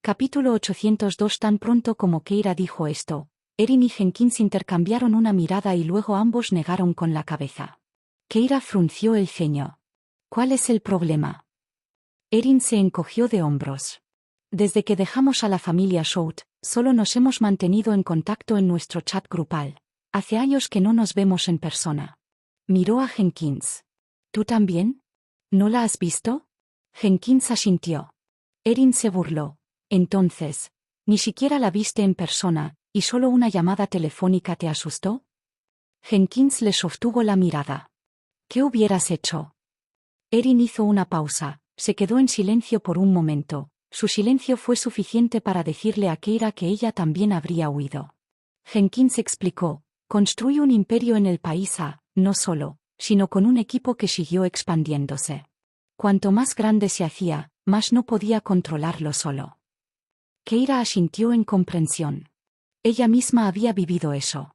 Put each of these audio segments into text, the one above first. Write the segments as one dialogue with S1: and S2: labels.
S1: Capítulo 802. Tan pronto como Keira dijo esto, Erin y Jenkins intercambiaron una mirada y luego ambos negaron con la cabeza. Keira frunció el ceño. ¿Cuál es el problema? Erin se encogió de hombros. Desde que dejamos a la familia Shout, solo nos hemos mantenido en contacto en nuestro chat grupal. Hace años que no nos vemos en persona. Miró a Jenkins. ¿Tú también? ¿No la has visto? Jenkins asintió. Erin se burló. Entonces, ¿ni siquiera la viste en persona, y solo una llamada telefónica te asustó? Jenkins le sostuvo la mirada. ¿Qué hubieras hecho? Erin hizo una pausa, se quedó en silencio por un momento. Su silencio fue suficiente para decirle a Keira que ella también habría huido. Jenkins explicó, construí un imperio en el país no solo, sino con un equipo que siguió expandiéndose. Cuanto más grande se hacía, más no podía controlarlo solo. Keira asintió en comprensión. Ella misma había vivido eso.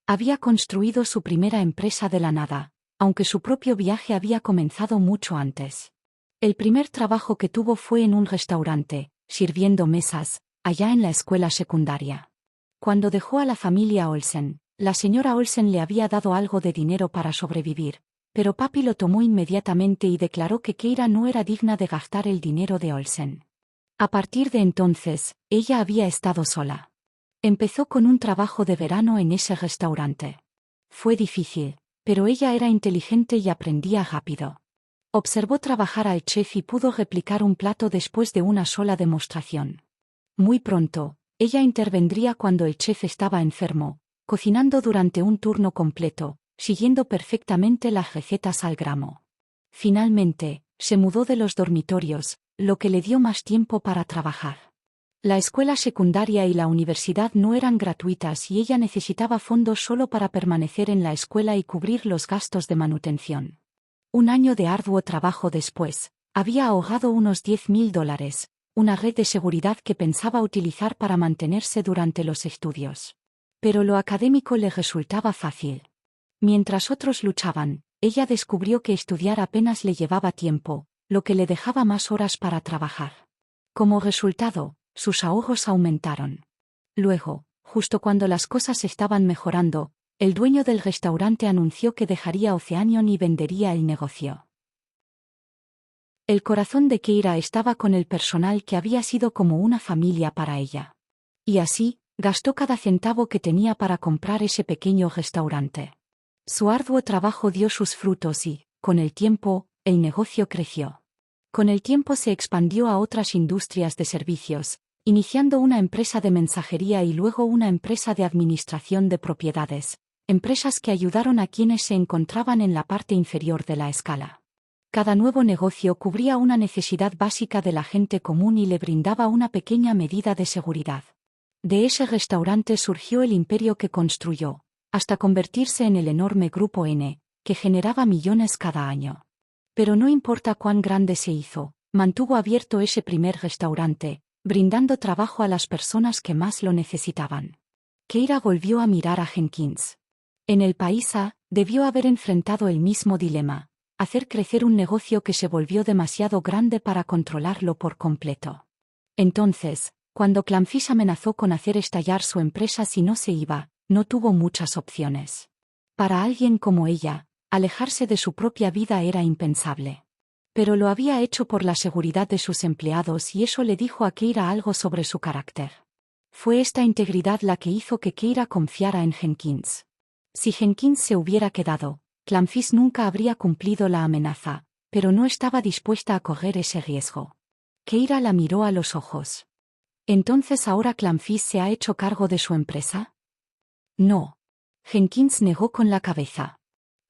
S1: Había construido su primera empresa de la nada, aunque su propio viaje había comenzado mucho antes. El primer trabajo que tuvo fue en un restaurante, sirviendo mesas, allá en la escuela secundaria. Cuando dejó a la familia Olsen, la señora Olsen le había dado algo de dinero para sobrevivir, pero papi lo tomó inmediatamente y declaró que Keira no era digna de gastar el dinero de Olsen. A partir de entonces, ella había estado sola. Empezó con un trabajo de verano en ese restaurante. Fue difícil, pero ella era inteligente y aprendía rápido. Observó trabajar al chef y pudo replicar un plato después de una sola demostración. Muy pronto, ella intervendría cuando el chef estaba enfermo, cocinando durante un turno completo, siguiendo perfectamente las recetas al gramo. Finalmente, se mudó de los dormitorios, lo que le dio más tiempo para trabajar. La escuela secundaria y la universidad no eran gratuitas y ella necesitaba fondos solo para permanecer en la escuela y cubrir los gastos de manutención. Un año de arduo trabajo después, había ahorrado unos $10,000, una red de seguridad que pensaba utilizar para mantenerse durante los estudios. Pero lo académico le resultaba fácil. Mientras otros luchaban, ella descubrió que estudiar apenas le llevaba tiempo, lo que le dejaba más horas para trabajar. Como resultado, sus ahorros aumentaron. Luego, justo cuando las cosas estaban mejorando, el dueño del restaurante anunció que dejaría Oceanion y vendería el negocio. El corazón de Keira estaba con el personal que había sido como una familia para ella. Y así, gastó cada centavo que tenía para comprar ese pequeño restaurante. Su arduo trabajo dio sus frutos y, con el tiempo, el negocio creció. Con el tiempo se expandió a otras industrias de servicios, iniciando una empresa de mensajería y luego una empresa de administración de propiedades, empresas que ayudaron a quienes se encontraban en la parte inferior de la escala. Cada nuevo negocio cubría una necesidad básica de la gente común y le brindaba una pequeña medida de seguridad. De ese restaurante surgió el imperio que construyó, hasta convertirse en el enorme Grupo N, que generaba millones cada año. Pero no importa cuán grande se hizo, mantuvo abierto ese primer restaurante, brindando trabajo a las personas que más lo necesitaban. Keira volvió a mirar a Jenkins. En el país debió haber enfrentado el mismo dilema, hacer crecer un negocio que se volvió demasiado grande para controlarlo por completo. Entonces, cuando Clanfish amenazó con hacer estallar su empresa si no se iba, no tuvo muchas opciones. Para alguien como ella, alejarse de su propia vida era impensable. Pero lo había hecho por la seguridad de sus empleados y eso le dijo a Keira algo sobre su carácter. Fue esta integridad la que hizo que Keira confiara en Jenkins. Si Jenkins se hubiera quedado, Clanfish nunca habría cumplido la amenaza, pero no estaba dispuesta a correr ese riesgo. Keira la miró a los ojos. ¿Entonces ahora Clanfish se ha hecho cargo de su empresa? No. Jenkins negó con la cabeza.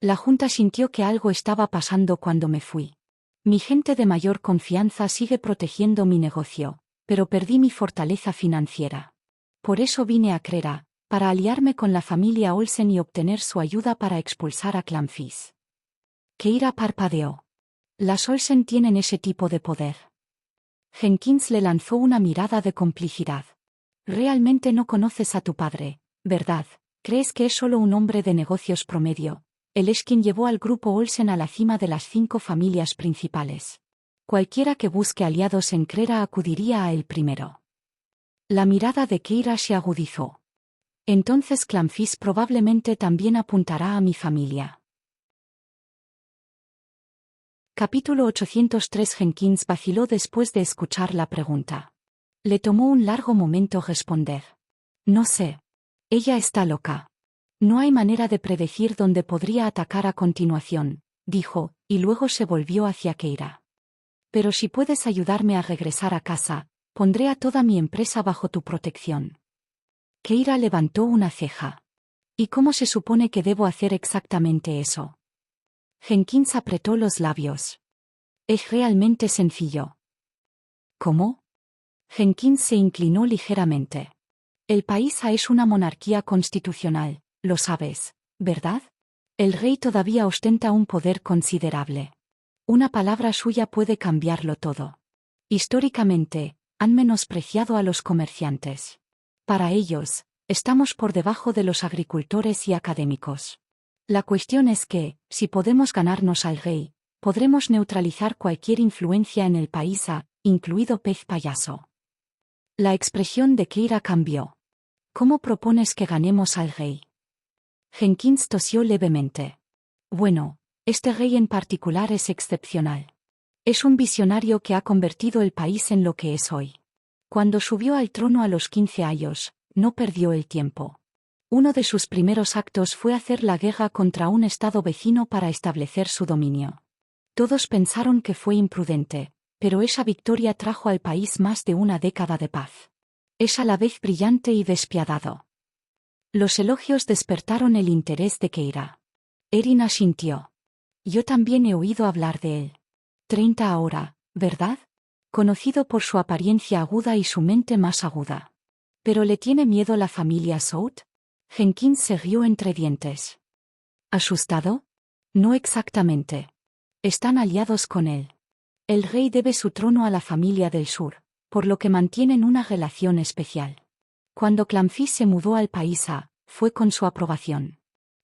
S1: La junta sintió que algo estaba pasando cuando me fui. Mi gente de mayor confianza sigue protegiendo mi negocio, pero perdí mi fortaleza financiera. Por eso vine a Crera, para aliarme con la familia Olsen y obtener su ayuda para expulsar a Clanfish. Keira parpadeó. Las Olsen tienen ese tipo de poder. Jenkins le lanzó una mirada de complicidad. Realmente no conoces a tu padre, ¿verdad? ¿Crees que es solo un hombre de negocios promedio? Él es quien llevó al grupo Olsen a la cima de las 5 familias principales. Cualquiera que busque aliados en Crera acudiría a él primero. La mirada de Keira se agudizó. Entonces Clanfis probablemente también apuntará a mi familia. Capítulo 803. Jenkins vaciló después de escuchar la pregunta. Le tomó un largo momento responder. No sé. Ella está loca. No hay manera de predecir dónde podría atacar a continuación, dijo, y luego se volvió hacia Keira. Pero si puedes ayudarme a regresar a casa, pondré a toda mi empresa bajo tu protección. Keira levantó una ceja. ¿Y cómo se supone que debo hacer exactamente eso? Jenkins apretó los labios. Es realmente sencillo. ¿Cómo? Jenkins se inclinó ligeramente. El país es una monarquía constitucional, lo sabes, ¿verdad? El rey todavía ostenta un poder considerable. Una palabra suya puede cambiarlo todo. Históricamente, han menospreciado a los comerciantes. Para ellos, estamos por debajo de los agricultores y académicos. La cuestión es que, si podemos ganarnos al rey, podremos neutralizar cualquier influencia en el país, incluido pez payaso. La expresión de Keira cambió. ¿Cómo propones que ganemos al rey? Jenkins tosió levemente. Bueno, este rey en particular es excepcional. Es un visionario que ha convertido el país en lo que es hoy. Cuando subió al trono a los 15 años, no perdió el tiempo. Uno de sus primeros actos fue hacer la guerra contra un estado vecino para establecer su dominio. Todos pensaron que fue imprudente, pero esa victoria trajo al país más de una década de paz. Es a la vez brillante y despiadado. Los elogios despertaron el interés de Keira. Erin asintió. Yo también he oído hablar de él. 30 ahora, ¿verdad? Conocido por su apariencia aguda y su mente más aguda. ¿Pero le tiene miedo la familia South? Jenkins se rió entre dientes. ¿Asustado? No exactamente. Están aliados con él. El rey debe su trono a la familia del sur, por lo que mantienen una relación especial. Cuando Clanfis se mudó al país fue con su aprobación.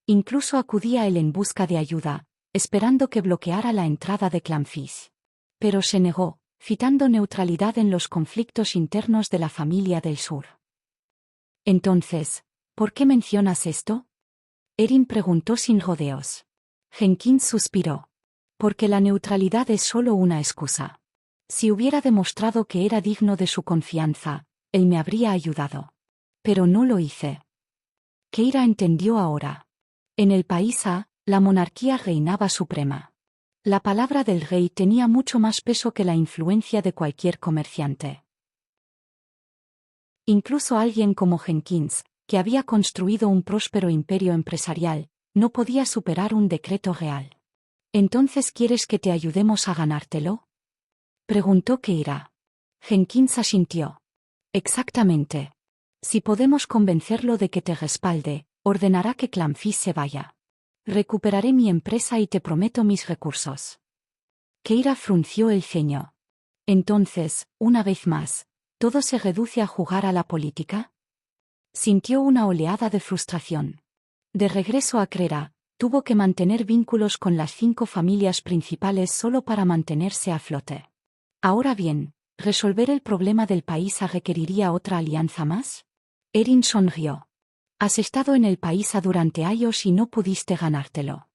S1: Incluso acudía a él en busca de ayuda, esperando que bloqueara la entrada de Clanfis. Pero se negó, citando neutralidad en los conflictos internos de la familia del sur. Entonces, ¿por qué mencionas esto? Erin preguntó sin rodeos. Jenkins suspiró. Porque la neutralidad es solo una excusa. Si hubiera demostrado que era digno de su confianza, él me habría ayudado. Pero no lo hice. Keira entendió ahora. En el país la monarquía reinaba suprema. La palabra del rey tenía mucho más peso que la influencia de cualquier comerciante. Incluso alguien como Jenkins, que había construido un próspero imperio empresarial, no podía superar un decreto real. ¿Entonces quieres que te ayudemos a ganártelo? Preguntó Keira. Jenkins asintió. Exactamente. Si podemos convencerlo de que te respalde, ordenará que Clanfis se vaya. Recuperaré mi empresa y te prometo mis recursos. Keira frunció el ceño. Entonces, una vez más, ¿todo se reduce a jugar a la política? Sintió una oleada de frustración. De regreso a Crera, tuvo que mantener vínculos con las 5 familias principales solo para mantenerse a flote. Ahora bien, ¿resolver el problema del país requeriría otra alianza más? Erin sonrió. Has estado en el país durante años y no pudiste ganártelo.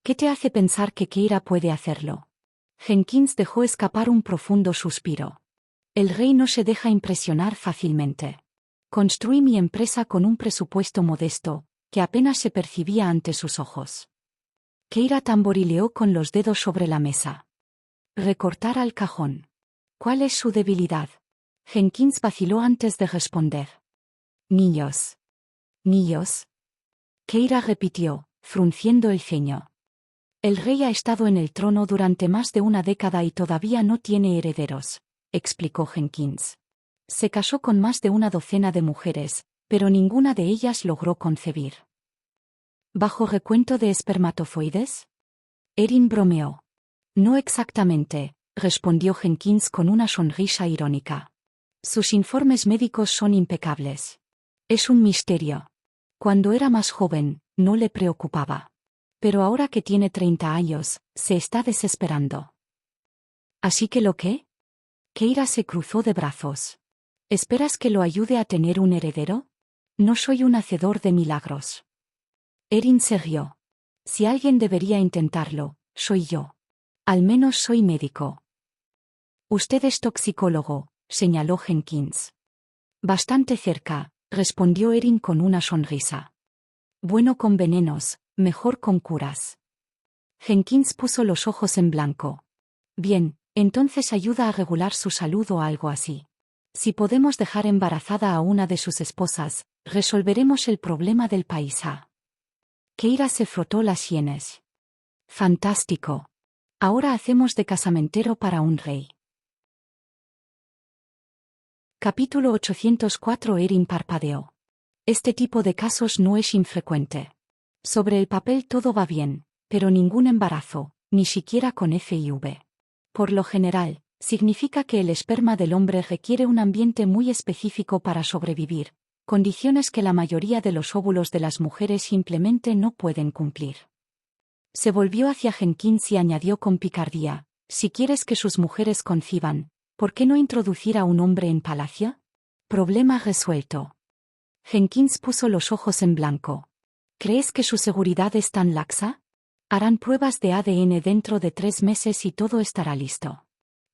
S1: ¿Qué te hace pensar que Keira puede hacerlo? Jenkins dejó escapar un profundo suspiro. El rey no se deja impresionar fácilmente. Construí mi empresa con un presupuesto modesto, que apenas se percibía ante sus ojos. Keira tamborileó con los dedos sobre la mesa. Recortar al cajón. ¿Cuál es su debilidad? Jenkins vaciló antes de responder. Niños. ¿Niños? Keira repitió, frunciendo el ceño. El rey ha estado en el trono durante más de una década y todavía no tiene herederos, explicó Jenkins. Se casó con más de una docena de mujeres, pero ninguna de ellas logró concebir. ¿Bajo recuento de espermatozoides? Erin bromeó. No exactamente, respondió Jenkins con una sonrisa irónica. Sus informes médicos son impecables. Es un misterio. Cuando era más joven, no le preocupaba. Pero ahora que tiene 30 años, se está desesperando. ¿Así que lo qué? Keira se cruzó de brazos. ¿Esperas que lo ayude a tener un heredero? No soy un hacedor de milagros. Erin se rió. Si alguien debería intentarlo, soy yo. Al menos soy médico. Usted es toxicólogo, señaló Jenkins. Bastante cerca, respondió Erin con una sonrisa. Bueno con venenos, mejor con curas. Jenkins puso los ojos en blanco. Bien, entonces ayuda a regular su salud o algo así. Si podemos dejar embarazada a una de sus esposas, resolveremos el problema del paisa. Keira se frotó las sienes. Fantástico. Ahora hacemos de casamentero para un rey. Capítulo 804. Erin parpadeó. Este tipo de casos no es infrecuente. Sobre el papel todo va bien, pero ningún embarazo, ni siquiera con FIV. Por lo general, significa que el esperma del hombre requiere un ambiente muy específico para sobrevivir, condiciones que la mayoría de los óvulos de las mujeres simplemente no pueden cumplir. Se volvió hacia Jenkins y añadió con picardía, si quieres que sus mujeres conciban, ¿por qué no introducir a un hombre en palacio? Problema resuelto. Jenkins puso los ojos en blanco. ¿Crees que su seguridad es tan laxa? Harán pruebas de ADN dentro de 3 meses y todo estará listo.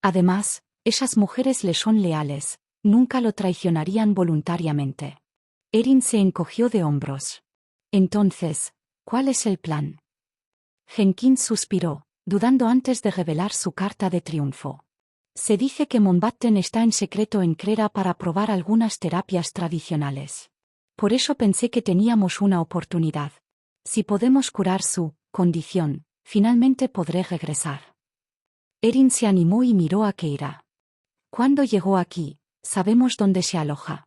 S1: Además, esas mujeres le son leales, nunca lo traicionarían voluntariamente. Erin se encogió de hombros. Entonces, ¿cuál es el plan? Jenkins suspiró, dudando antes de revelar su carta de triunfo. Se dice que Mountbatten está en secreto en Crera para probar algunas terapias tradicionales. Por eso pensé que teníamos una oportunidad. Si podemos curar su condición, finalmente podré regresar. Erin se animó y miró a Keira. ¿Cuándo llegó aquí? Sabemos dónde se aloja.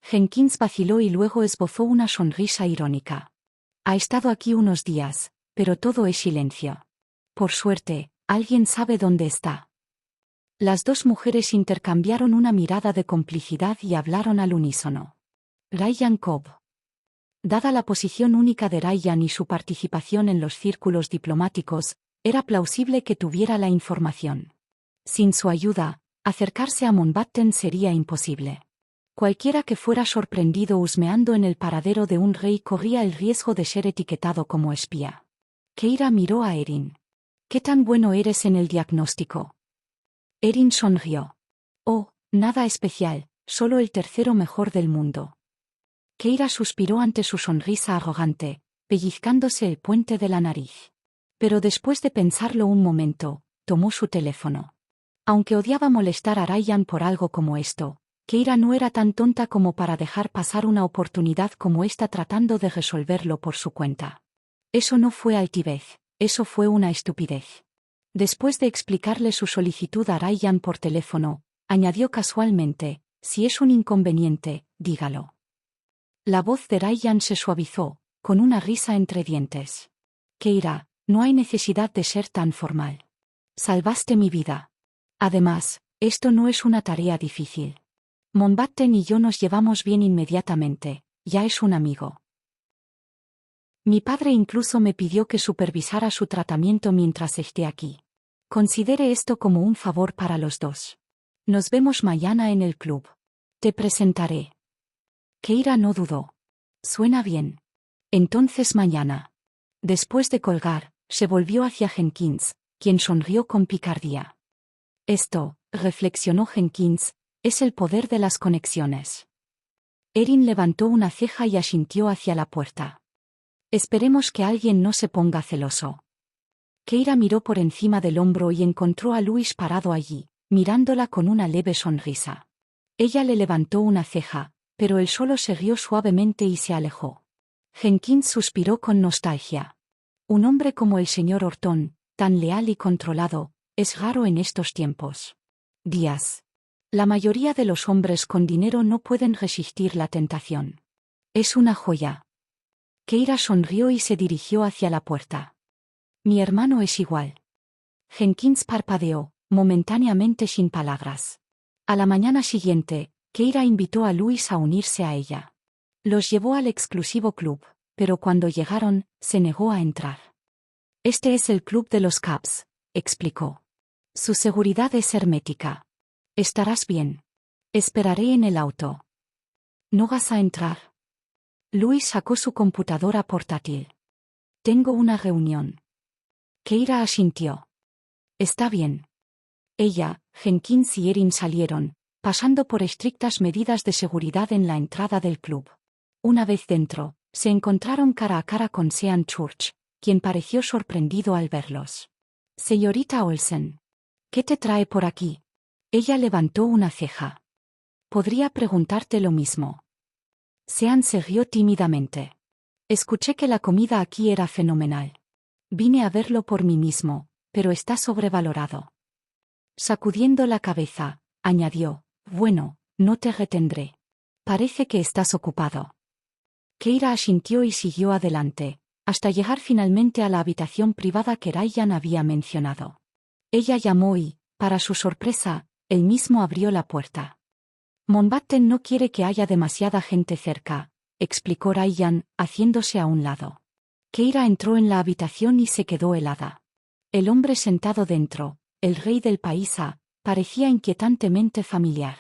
S1: Jenkins vaciló y luego esbozó una sonrisa irónica. Ha estado aquí unos días, pero todo es silencio. Por suerte, alguien sabe dónde está. Las dos mujeres intercambiaron una mirada de complicidad y hablaron al unísono. Ryan Cobb. Dada la posición única de Ryan y su participación en los círculos diplomáticos, era plausible que tuviera la información. Sin su ayuda, acercarse a Mountbatten sería imposible. Cualquiera que fuera sorprendido husmeando en el paradero de un rey corría el riesgo de ser etiquetado como espía. Keira miró a Erin. ¿Qué tan bueno eres en el diagnóstico? Erin sonrió. Oh, nada especial, solo el tercero mejor del mundo. Keira suspiró ante su sonrisa arrogante, pellizcándose el puente de la nariz. Pero después de pensarlo un momento, tomó su teléfono. Aunque odiaba molestar a Ryan por algo como esto, Keira no era tan tonta como para dejar pasar una oportunidad como esta tratando de resolverlo por su cuenta. Eso no fue altivez, eso fue una estupidez. Después de explicarle su solicitud a Ryan por teléfono, añadió casualmente, si es un inconveniente, dígalo. La voz de Ryan se suavizó, con una risa entre dientes. Keira, no hay necesidad de ser tan formal. Salvaste mi vida. Además, esto no es una tarea difícil. Mountbatten y yo nos llevamos bien inmediatamente, ya es un amigo. Mi padre incluso me pidió que supervisara su tratamiento mientras esté aquí. Considere esto como un favor para los dos. Nos vemos mañana en el club. Te presentaré. Keira no dudó. Suena bien. Entonces mañana. Después de colgar, se volvió hacia Jenkins, quien sonrió con picardía. Esto, reflexionó Jenkins, es el poder de las conexiones. Erin levantó una ceja y asintió hacia la puerta. Esperemos que alguien no se ponga celoso. Keira miró por encima del hombro y encontró a Louis parado allí, mirándola con una leve sonrisa. Ella le levantó una ceja, pero él solo se rió suavemente y se alejó. Jenkins suspiró con nostalgia. Un hombre como el señor Orton, tan leal y controlado, es raro en estos tiempos. Díaz. La mayoría de los hombres con dinero no pueden resistir la tentación. Es una joya. Keira sonrió y se dirigió hacia la puerta. Mi hermano es igual. Jenkins parpadeó, momentáneamente sin palabras. A la mañana siguiente, Keira invitó a Louis a unirse a ella. Los llevó al exclusivo club, pero cuando llegaron, se negó a entrar. Este es el club de los Cubs, explicó. Su seguridad es hermética. Estarás bien. Esperaré en el auto. ¿No vas a entrar? Louis sacó su computadora portátil. Tengo una reunión. Keira asintió. Está bien. Ella, Jenkins y Erin salieron, pasando por estrictas medidas de seguridad en la entrada del club. Una vez dentro, se encontraron cara a cara con Sean Church, quien pareció sorprendido al verlos. Señorita Olsen. ¿Qué te trae por aquí? Ella levantó una ceja. Podría preguntarte lo mismo. Sean se rió tímidamente. Escuché que la comida aquí era fenomenal. Vine a verlo por mí mismo, pero está sobrevalorado. Sacudiendo la cabeza, añadió, bueno, no te retendré. Parece que estás ocupado. Keira asintió y siguió adelante, hasta llegar finalmente a la habitación privada que Ryan había mencionado. Ella llamó y, para su sorpresa, él mismo abrió la puerta. Mountbatten no quiere que haya demasiada gente cerca, explicó Ryan, haciéndose a un lado. Keira entró en la habitación y se quedó helada. El hombre sentado dentro, el rey del paisa, parecía inquietantemente familiar.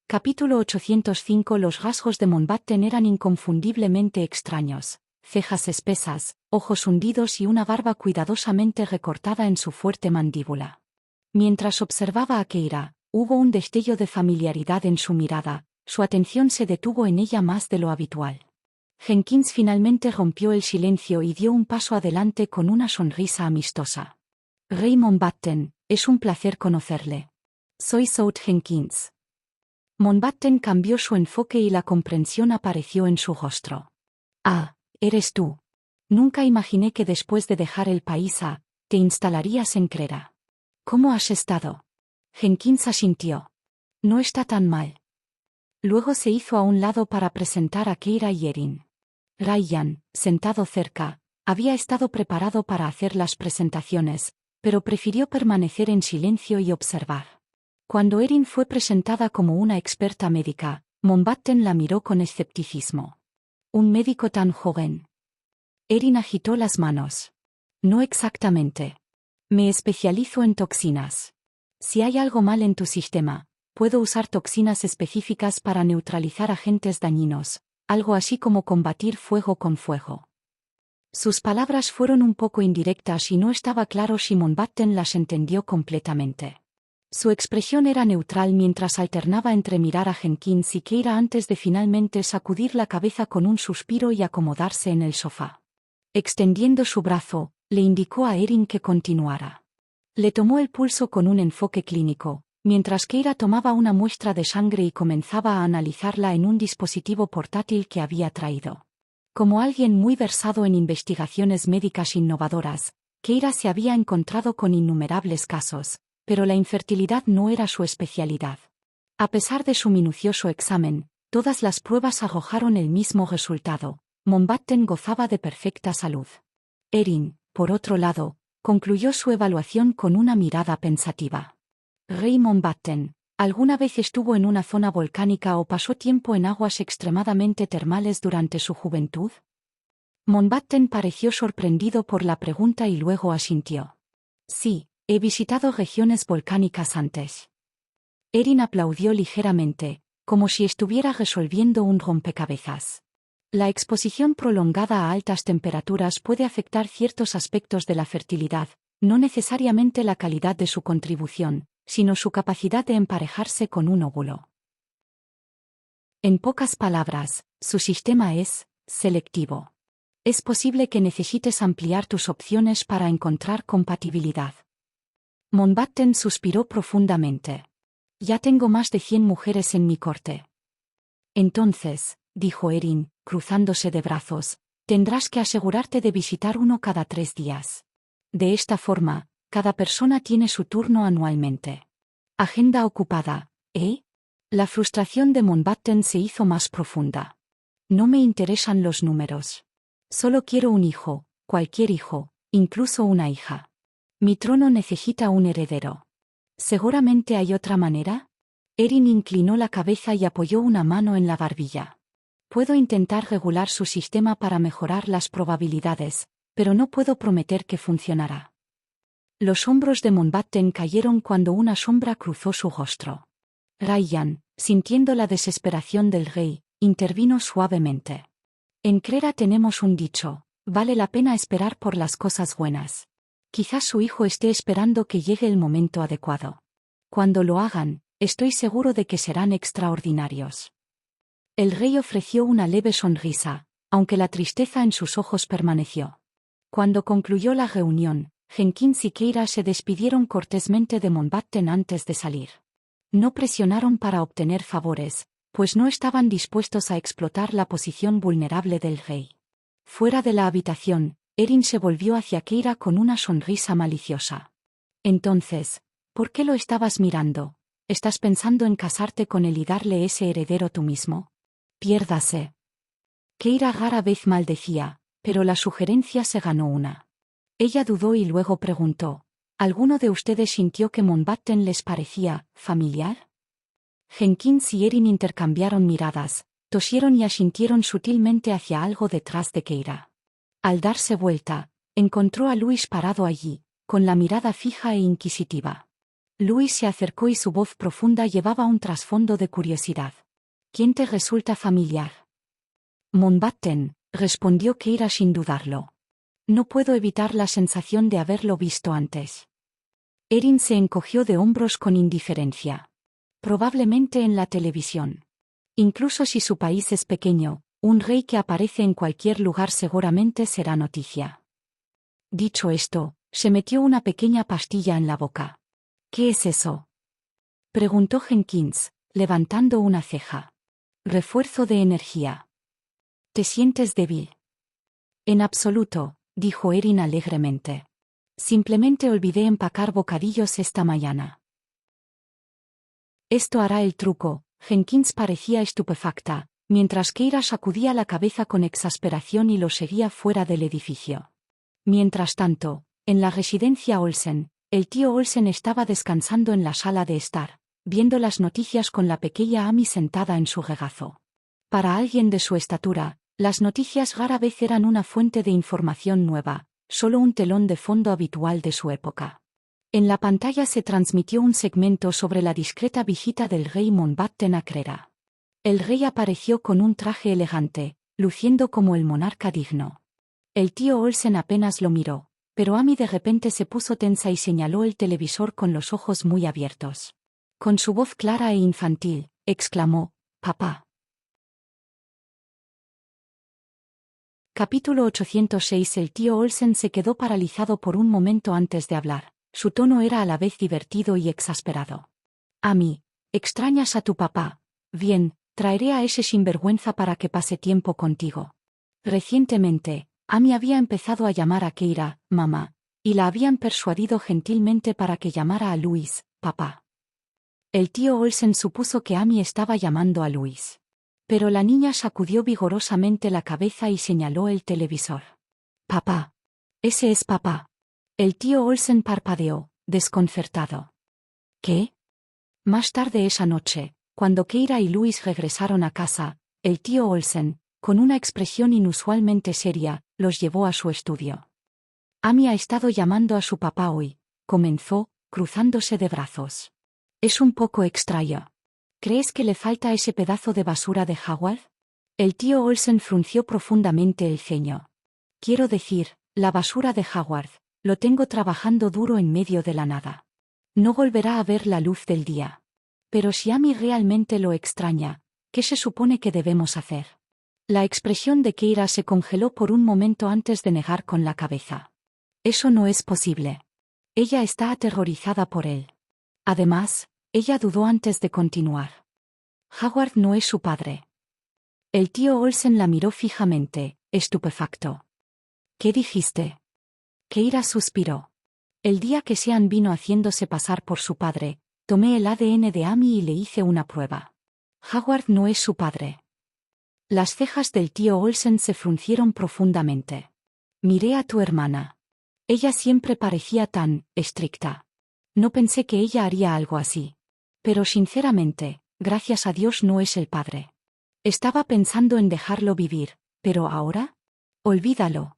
S1: Capítulo 805. Los rasgos de Mountbatten eran inconfundiblemente extraños: cejas espesas, ojos hundidos y una barba cuidadosamente recortada en su fuerte mandíbula. Mientras observaba a Keira, hubo un destello de familiaridad en su mirada, su atención se detuvo en ella más de lo habitual. Jenkins finalmente rompió el silencio y dio un paso adelante con una sonrisa amistosa. Rey Mountbatten, es un placer conocerle. Soy South Jenkins. Mountbatten cambió su enfoque y la comprensión apareció en su rostro. Ah, eres tú. Nunca imaginé que después de dejar el paisa, te instalarías en Crera. ¿Cómo has estado? Jenkins asintió. No está tan mal. Luego se hizo a un lado para presentar a Keira y Erin. Ryan, sentado cerca, había estado preparado para hacer las presentaciones, pero prefirió permanecer en silencio y observar. Cuando Erin fue presentada como una experta médica, Mountbatten la miró con escepticismo. ¿Un médico tan joven? Erin agitó las manos. No exactamente. Me especializo en toxinas. Si hay algo mal en tu sistema, puedo usar toxinas específicas para neutralizar agentes dañinos, algo así como combatir fuego con fuego. Sus palabras fueron un poco indirectas y no estaba claro si Mountbatten las entendió completamente. Su expresión era neutral mientras alternaba entre mirar a Jenkins y Keira antes de finalmente sacudir la cabeza con un suspiro y acomodarse en el sofá. Extendiendo su brazo, le indicó a Erin que continuara. Le tomó el pulso con un enfoque clínico, mientras Keira tomaba una muestra de sangre y comenzaba a analizarla en un dispositivo portátil que había traído. Como alguien muy versado en investigaciones médicas innovadoras, Keira se había encontrado con innumerables casos, pero la infertilidad no era su especialidad. A pesar de su minucioso examen, todas las pruebas arrojaron el mismo resultado: Mountbatten gozaba de perfecta salud. Erin, por otro lado, concluyó su evaluación con una mirada pensativa. Rey Mountbatten, ¿alguna vez estuvo en una zona volcánica o pasó tiempo en aguas extremadamente termales durante su juventud? Mountbatten pareció sorprendido por la pregunta y luego asintió. Sí. He visitado regiones volcánicas antes. Erin aplaudió ligeramente, como si estuviera resolviendo un rompecabezas. La exposición prolongada a altas temperaturas puede afectar ciertos aspectos de la fertilidad, no necesariamente la calidad de su contribución, sino su capacidad de emparejarse con un óvulo. En pocas palabras, su sistema es selectivo. Es posible que necesites ampliar tus opciones para encontrar compatibilidad. Mountbatten suspiró profundamente. Ya tengo más de 100 mujeres en mi corte. Entonces, dijo Erin, cruzándose de brazos, tendrás que asegurarte de visitar uno cada 3 días. De esta forma, cada persona tiene su turno anualmente. Agenda ocupada, ¿eh? La frustración de Mountbatten se hizo más profunda. No me interesan los números. Solo quiero un hijo, cualquier hijo, incluso una hija. Mi trono necesita un heredero. ¿Seguramente hay otra manera? Erin inclinó la cabeza y apoyó una mano en la barbilla. Puedo intentar regular su sistema para mejorar las probabilidades, pero no puedo prometer que funcionará. Los hombros de Mountbatten cayeron cuando una sombra cruzó su rostro. Ryan, sintiendo la desesperación del rey, intervino suavemente. En Crera tenemos un dicho: vale la pena esperar por las cosas buenas. Quizás su hijo esté esperando que llegue el momento adecuado. Cuando lo hagan, estoy seguro de que serán extraordinarios. El rey ofreció una leve sonrisa, aunque la tristeza en sus ojos permaneció. Cuando concluyó la reunión, Jenkins y Keira se despidieron cortésmente de Mountbatten antes de salir. No presionaron para obtener favores, pues no estaban dispuestos a explotar la posición vulnerable del rey. Fuera de la habitación, Erin se volvió hacia Keira con una sonrisa maliciosa. Entonces, ¿por qué lo estabas mirando? ¿Estás pensando en casarte con él y darle ese heredero tú mismo? Piérdase. Keira rara vez maldecía, pero la sugerencia se ganó una. Ella dudó y luego preguntó: ¿alguno de ustedes sintió que Mountbatten les parecía familiar? Jenkins y Erin intercambiaron miradas, tosieron y asintieron sutilmente hacia algo detrás de Keira. Al darse vuelta, encontró a Louis parado allí, con la mirada fija e inquisitiva. Louis se acercó y su voz profunda llevaba un trasfondo de curiosidad. ¿Quién te resulta familiar? Mountbatten, respondió Keira sin dudarlo. No puedo evitar la sensación de haberlo visto antes. Erin se encogió de hombros con indiferencia. Probablemente en la televisión. Incluso si su país es pequeño, un rey que aparece en cualquier lugar seguramente será noticia. Dicho esto, se metió una pequeña pastilla en la boca. ¿Qué es eso?, preguntó Jenkins, levantando una ceja. Refuerzo de energía. ¿Te sientes débil? En absoluto, dijo Erin alegremente. Simplemente olvidé empacar bocadillos esta mañana. Esto hará el truco. Jenkins parecía estupefacta, mientras Keira sacudía la cabeza con exasperación y lo seguía fuera del edificio. Mientras tanto, en la residencia Olsen, el tío Olsen estaba descansando en la sala de estar, viendo las noticias con la pequeña Amy sentada en su regazo. Para alguien de su estatura, las noticias rara vez eran una fuente de información nueva, solo un telón de fondo habitual de su época. En la pantalla se transmitió un segmento sobre la discreta visita del rey Mountbatten a Crera. El rey apareció con un traje elegante, luciendo como el monarca digno. El tío Olsen apenas lo miró, pero Amy de repente se puso tensa y señaló el televisor con los ojos muy abiertos. Con su voz clara e infantil, exclamó: «¡Papá!». Capítulo 806. El tío Olsen se quedó paralizado por un momento antes de hablar. Su tono era a la vez divertido y exasperado. «Amy, ¿extrañas a tu papá? Bien, traeré a ese sinvergüenza para que pase tiempo contigo». Recientemente, Amy había empezado a llamar a Keira mamá, y la habían persuadido gentilmente para que llamara a Louis papá. El tío Olsen supuso que Amy estaba llamando a Louis. Pero la niña sacudió vigorosamente la cabeza y señaló el televisor. «Papá. Ese es papá». El tío Olsen parpadeó, desconcertado. ¿Qué? Más tarde esa noche, cuando Keira y Louis regresaron a casa, el tío Olsen, con una expresión inusualmente seria, los llevó a su estudio. «Amy ha estado llamando a su papá hoy», comenzó, cruzándose de brazos. «Es un poco extraño. ¿Crees que le falta ese pedazo de basura de Howard?». El tío Olsen frunció profundamente el ceño. «Quiero decir, la basura de Howard, lo tengo trabajando duro en medio de la nada. No volverá a ver la luz del día. Pero si Amy realmente lo extraña, ¿qué se supone que debemos hacer?». La expresión de Keira se congeló por un momento antes de negar con la cabeza. «Eso no es posible. Ella está aterrorizada por él». Además, ella dudó antes de continuar. «Howard no es su padre». El tío Olsen la miró fijamente, estupefacto. «¿Qué dijiste?». Keira suspiró. «El día que Sean vino haciéndose pasar por su padre, tomé el ADN de Amy y le hice una prueba. Howard no es su padre». Las cejas del tío Olsen se fruncieron profundamente. «Miré a tu hermana. Ella siempre parecía tan estricta. No pensé que ella haría algo así. Pero sinceramente, gracias a Dios no es el padre. Estaba pensando en dejarlo vivir, pero ahora, olvídalo».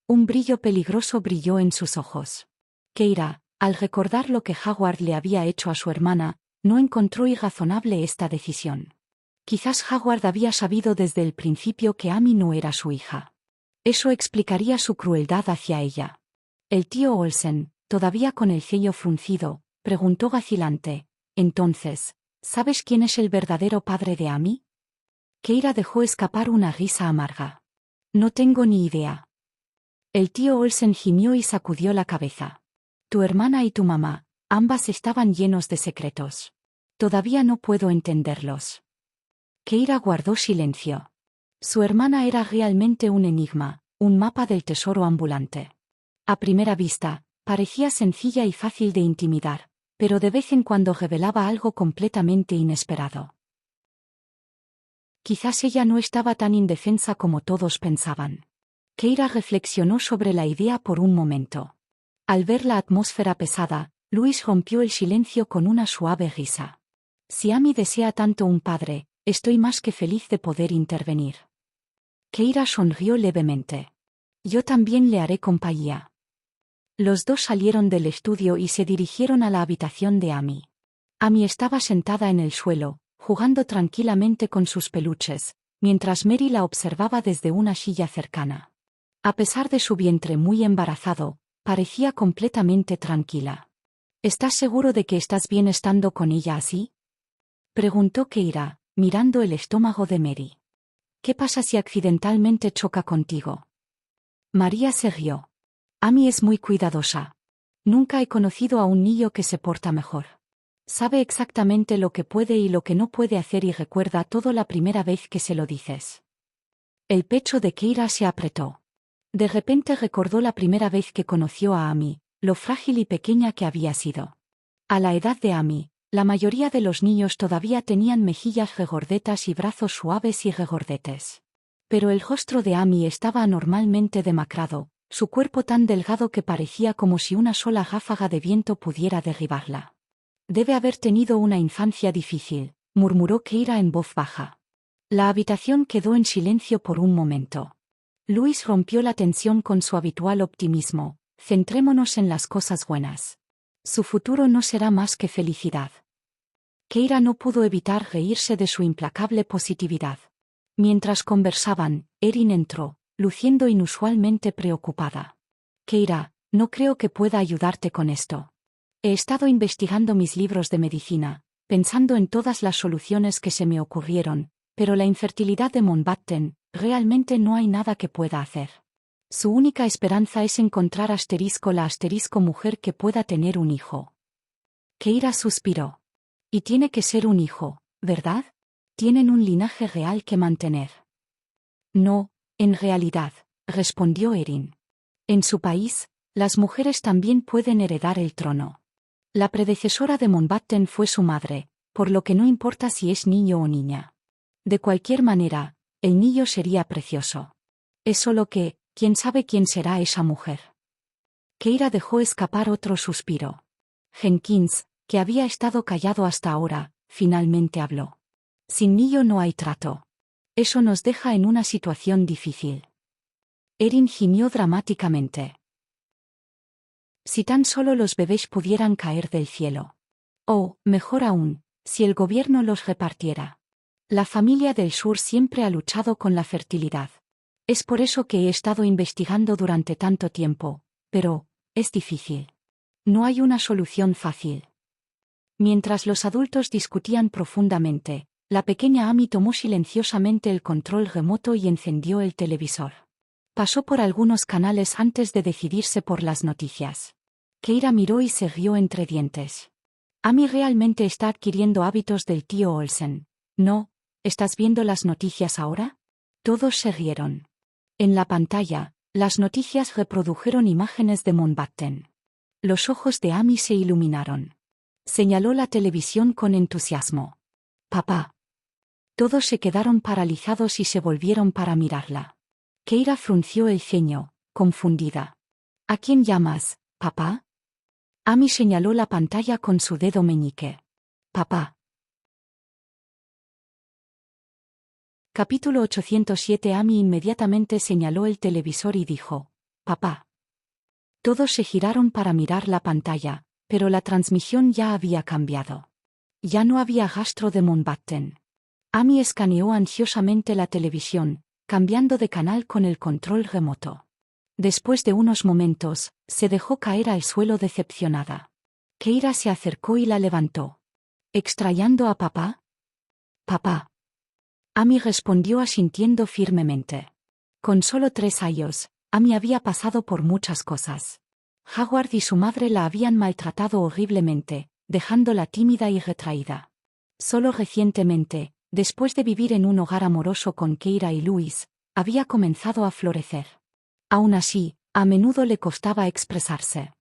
S1: Un brillo peligroso brilló en sus ojos. Keira, al recordar lo que Howard le había hecho a su hermana, no encontró irrazonable esta decisión. Quizás Howard había sabido desde el principio que Amy no era su hija. Eso explicaría su crueldad hacia ella. El tío Olsen, todavía con el ceño fruncido, preguntó vacilante: «Entonces, ¿sabes quién es el verdadero padre de Amy?» Keira dejó escapar una risa amarga. «No tengo ni idea». El tío Olsen gimió y sacudió la cabeza. «Tu hermana y tu mamá, ambas estaban llenos de secretos. Todavía no puedo entenderlos». Keira guardó silencio. Su hermana era realmente un enigma, un mapa del tesoro ambulante. A primera vista, parecía sencilla y fácil de intimidar, pero de vez en cuando revelaba algo completamente inesperado. Quizás ella no estaba tan indefensa como todos pensaban. Keira reflexionó sobre la idea por un momento. Al ver la atmósfera pesada, Luis rompió el silencio con una suave risa. «Si Amy desea tanto un padre, estoy más que feliz de poder intervenir». Keira sonrió levemente. «Yo también le haré compañía». Los dos salieron del estudio y se dirigieron a la habitación de Amy. Amy estaba sentada en el suelo, jugando tranquilamente con sus peluches, mientras Mary la observaba desde una silla cercana. A pesar de su vientre muy embarazado, parecía completamente tranquila. «¿Estás seguro de que estás bien estando con ella así?», preguntó Keira, mirando el estómago de Mary. «¿Qué pasa si accidentalmente choca contigo?». María se rió. «Amy es muy cuidadosa. Nunca he conocido a un niño que se porta mejor. Sabe exactamente lo que puede y lo que no puede hacer y recuerda todo la primera vez que se lo dices». El pecho de Keira se apretó. De repente recordó la primera vez que conoció a Amy, lo frágil y pequeña que había sido. A la edad de Amy, la mayoría de los niños todavía tenían mejillas regordetas y brazos suaves y regordetes. Pero el rostro de Amy estaba anormalmente demacrado, su cuerpo tan delgado que parecía como si una sola ráfaga de viento pudiera derribarla. «Debe haber tenido una infancia difícil», murmuró Keira en voz baja. La habitación quedó en silencio por un momento. Luis rompió la tensión con su habitual optimismo: «Centrémonos en las cosas buenas. Su futuro no será más que felicidad». Keira no pudo evitar reírse de su implacable positividad. Mientras conversaban, Erin entró, luciendo inusualmente preocupada. «Keira, no creo que pueda ayudarte con esto. He estado investigando mis libros de medicina, pensando en todas las soluciones que se me ocurrieron, pero la infertilidad de Mountbatten, realmente no hay nada que pueda hacer. Su única esperanza es encontrar la mujer que pueda tener un hijo». Keira suspiró. «Y tiene que ser un hijo, ¿verdad? Tienen un linaje real que mantener». «No, en realidad», respondió Erin. «En su país, las mujeres también pueden heredar el trono. La predecesora de Mountbatten fue su madre, por lo que no importa si es niño o niña. De cualquier manera, el niño sería precioso. Es solo que, ¿quién sabe quién será esa mujer?». Keira dejó escapar otro suspiro. Jenkins, que había estado callado hasta ahora, finalmente habló. «Sin niño no hay trato. Eso nos deja en una situación difícil». Erin gimió dramáticamente. «Si tan solo los bebés pudieran caer del cielo. O, mejor aún, si el gobierno los repartiera. La familia del sur siempre ha luchado con la fertilidad. Es por eso que he estado investigando durante tanto tiempo, pero, es difícil. No hay una solución fácil». Mientras los adultos discutían profundamente, la pequeña Amy tomó silenciosamente el control remoto y encendió el televisor. Pasó por algunos canales antes de decidirse por las noticias. Keira miró y se rió entre dientes. «Amy realmente está adquiriendo hábitos del tío Olsen. ¿No? ¿Estás viendo las noticias ahora?». Todos se rieron. En la pantalla, las noticias reprodujeron imágenes de Mountbatten. Los ojos de Amy se iluminaron. Señaló la televisión con entusiasmo. «Papá». Todos se quedaron paralizados y se volvieron para mirarla. Keira frunció el ceño, confundida. «¿A quién llamas, papá?». Amy señaló la pantalla con su dedo meñique. «Papá». Capítulo 807. Amy inmediatamente señaló el televisor y dijo: «Papá». Todos se giraron para mirar la pantalla, pero la transmisión ya había cambiado. Ya no había rastro de Mountbatten. Amy escaneó ansiosamente la televisión, cambiando de canal con el control remoto. Después de unos momentos, se dejó caer al suelo decepcionada. Keira se acercó y la levantó. ¿Extrañando a papá? Papá. Amy respondió asintiendo firmemente. Con solo 3 años, Amy había pasado por muchas cosas. Howard y su madre la habían maltratado horriblemente, dejándola tímida y retraída. Solo recientemente, después de vivir en un hogar amoroso con Keira y Louis, había comenzado a florecer. Aún así, a menudo le costaba expresarse.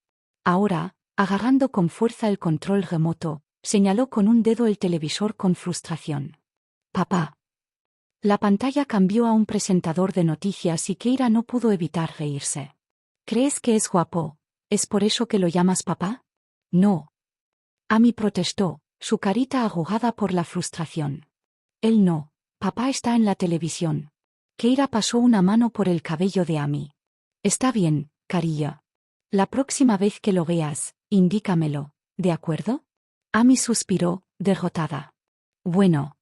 S1: Ahora, agarrando con fuerza el control remoto, señaló con un dedo el televisor con frustración. Papá. La pantalla cambió a un presentador de noticias y Keira no pudo evitar reírse. ¿Crees que es guapo? ¿Es por eso que lo llamas papá? No. Amy protestó, su carita arrugada por la frustración. Él no. Papá está en la televisión. Keira pasó una mano por el cabello de Amy. Está bien, cariño. La próxima vez que lo veas, indícamelo, ¿de acuerdo? Amy suspiró, derrotada. Bueno.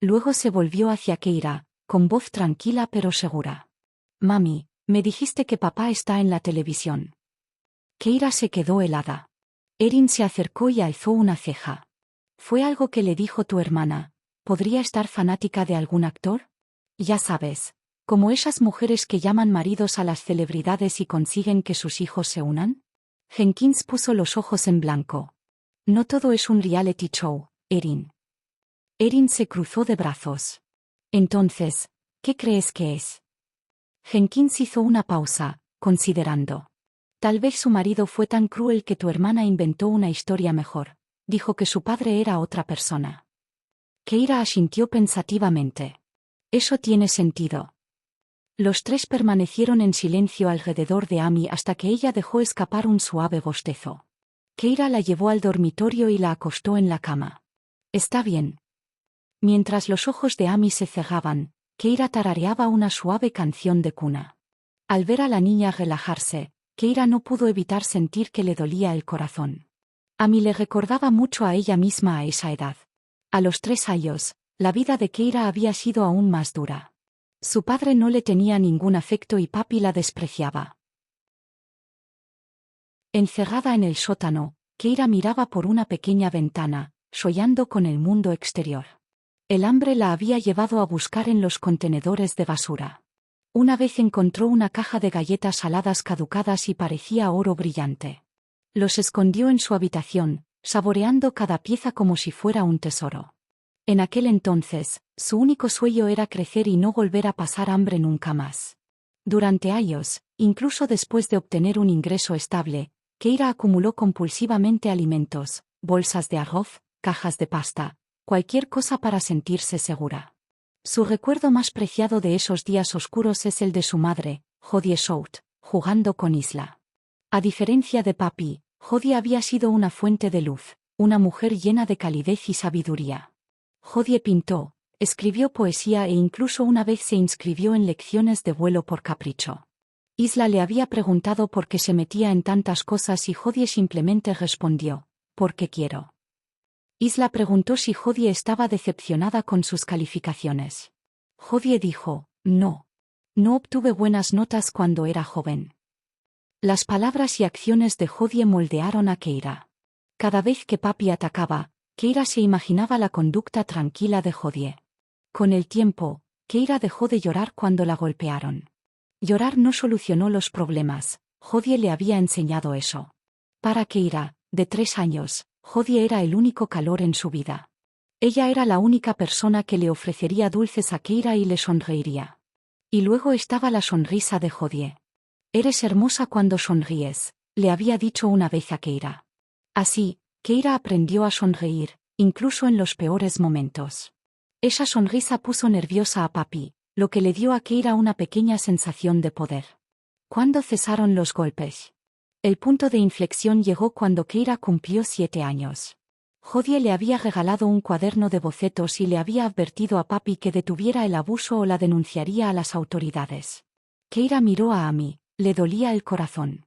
S1: Luego se volvió hacia Keira, con voz tranquila pero segura. Mami, me dijiste que papá está en la televisión. Keira se quedó helada. Erin se acercó y alzó una ceja. ¿Fue algo que le dijo tu hermana? ¿Podría estar fanática de algún actor? Ya sabes, como esas mujeres que llaman maridos a las celebridades y consiguen que sus hijos se unan. Jenkins puso los ojos en blanco. No todo es un reality show, Erin. Erin se cruzó de brazos. Entonces, ¿qué crees que es? Jenkins hizo una pausa, considerando. Tal vez su marido fue tan cruel que tu hermana inventó una historia mejor. Dijo que su padre era otra persona. Keira asintió pensativamente. Eso tiene sentido. Los 3 permanecieron en silencio alrededor de Amy hasta que ella dejó escapar un suave bostezo. Keira la llevó al dormitorio y la acostó en la cama. Está bien. Mientras los ojos de Amy se cerraban, Keira tarareaba una suave canción de cuna. Al ver a la niña relajarse, Keira no pudo evitar sentir que le dolía el corazón. Amy le recordaba mucho a ella misma a esa edad. A los 3 años, la vida de Keira había sido aún más dura. Su padre no le tenía ningún afecto y papi la despreciaba. Encerrada en el sótano, Keira miraba por una pequeña ventana, soñando con el mundo exterior. El hambre la había llevado a buscar en los contenedores de basura. Una vez encontró una caja de galletas saladas caducadas y parecía oro brillante. Los escondió en su habitación, saboreando cada pieza como si fuera un tesoro. En aquel entonces, su único sueño era crecer y no volver a pasar hambre nunca más. Durante años, incluso después de obtener un ingreso estable, Keira acumuló compulsivamente alimentos, bolsas de arroz, cajas de pasta, cualquier cosa para sentirse segura. Su recuerdo más preciado de esos días oscuros es el de su madre, Jodie South, jugando con Isla. A diferencia de papi, Jodie había sido una fuente de luz, una mujer llena de calidez y sabiduría. Jodie pintó, escribió poesía e incluso una vez se inscribió en lecciones de vuelo por capricho. Isla le había preguntado por qué se metía en tantas cosas y Jodie simplemente respondió, porque quiero. Isla preguntó si Jodie estaba decepcionada con sus calificaciones. Jodie dijo, no. No obtuve buenas notas cuando era joven. Las palabras y acciones de Jodie moldearon a Keira. Cada vez que papi atacaba, Keira se imaginaba la conducta tranquila de Jodie. Con el tiempo, Keira dejó de llorar cuando la golpearon. Llorar no solucionó los problemas, Jodie le había enseñado eso. Para Keira, de 3 años, Jodie era el único calor en su vida. Ella era la única persona que le ofrecería dulces a Keira y le sonreiría. Y luego estaba la sonrisa de Jodie. Eres hermosa cuando sonríes, le había dicho una vez a Keira. Así, Keira aprendió a sonreír, incluso en los peores momentos. Esa sonrisa puso nerviosa a papi, lo que le dio a Keira una pequeña sensación de poder. ¿Cuándo cesaron los golpes? El punto de inflexión llegó cuando Keira cumplió 7 años. Jodie le había regalado un cuaderno de bocetos y le había advertido a papi que detuviera el abuso o la denunciaría a las autoridades. Keira miró a Amy, le dolía el corazón.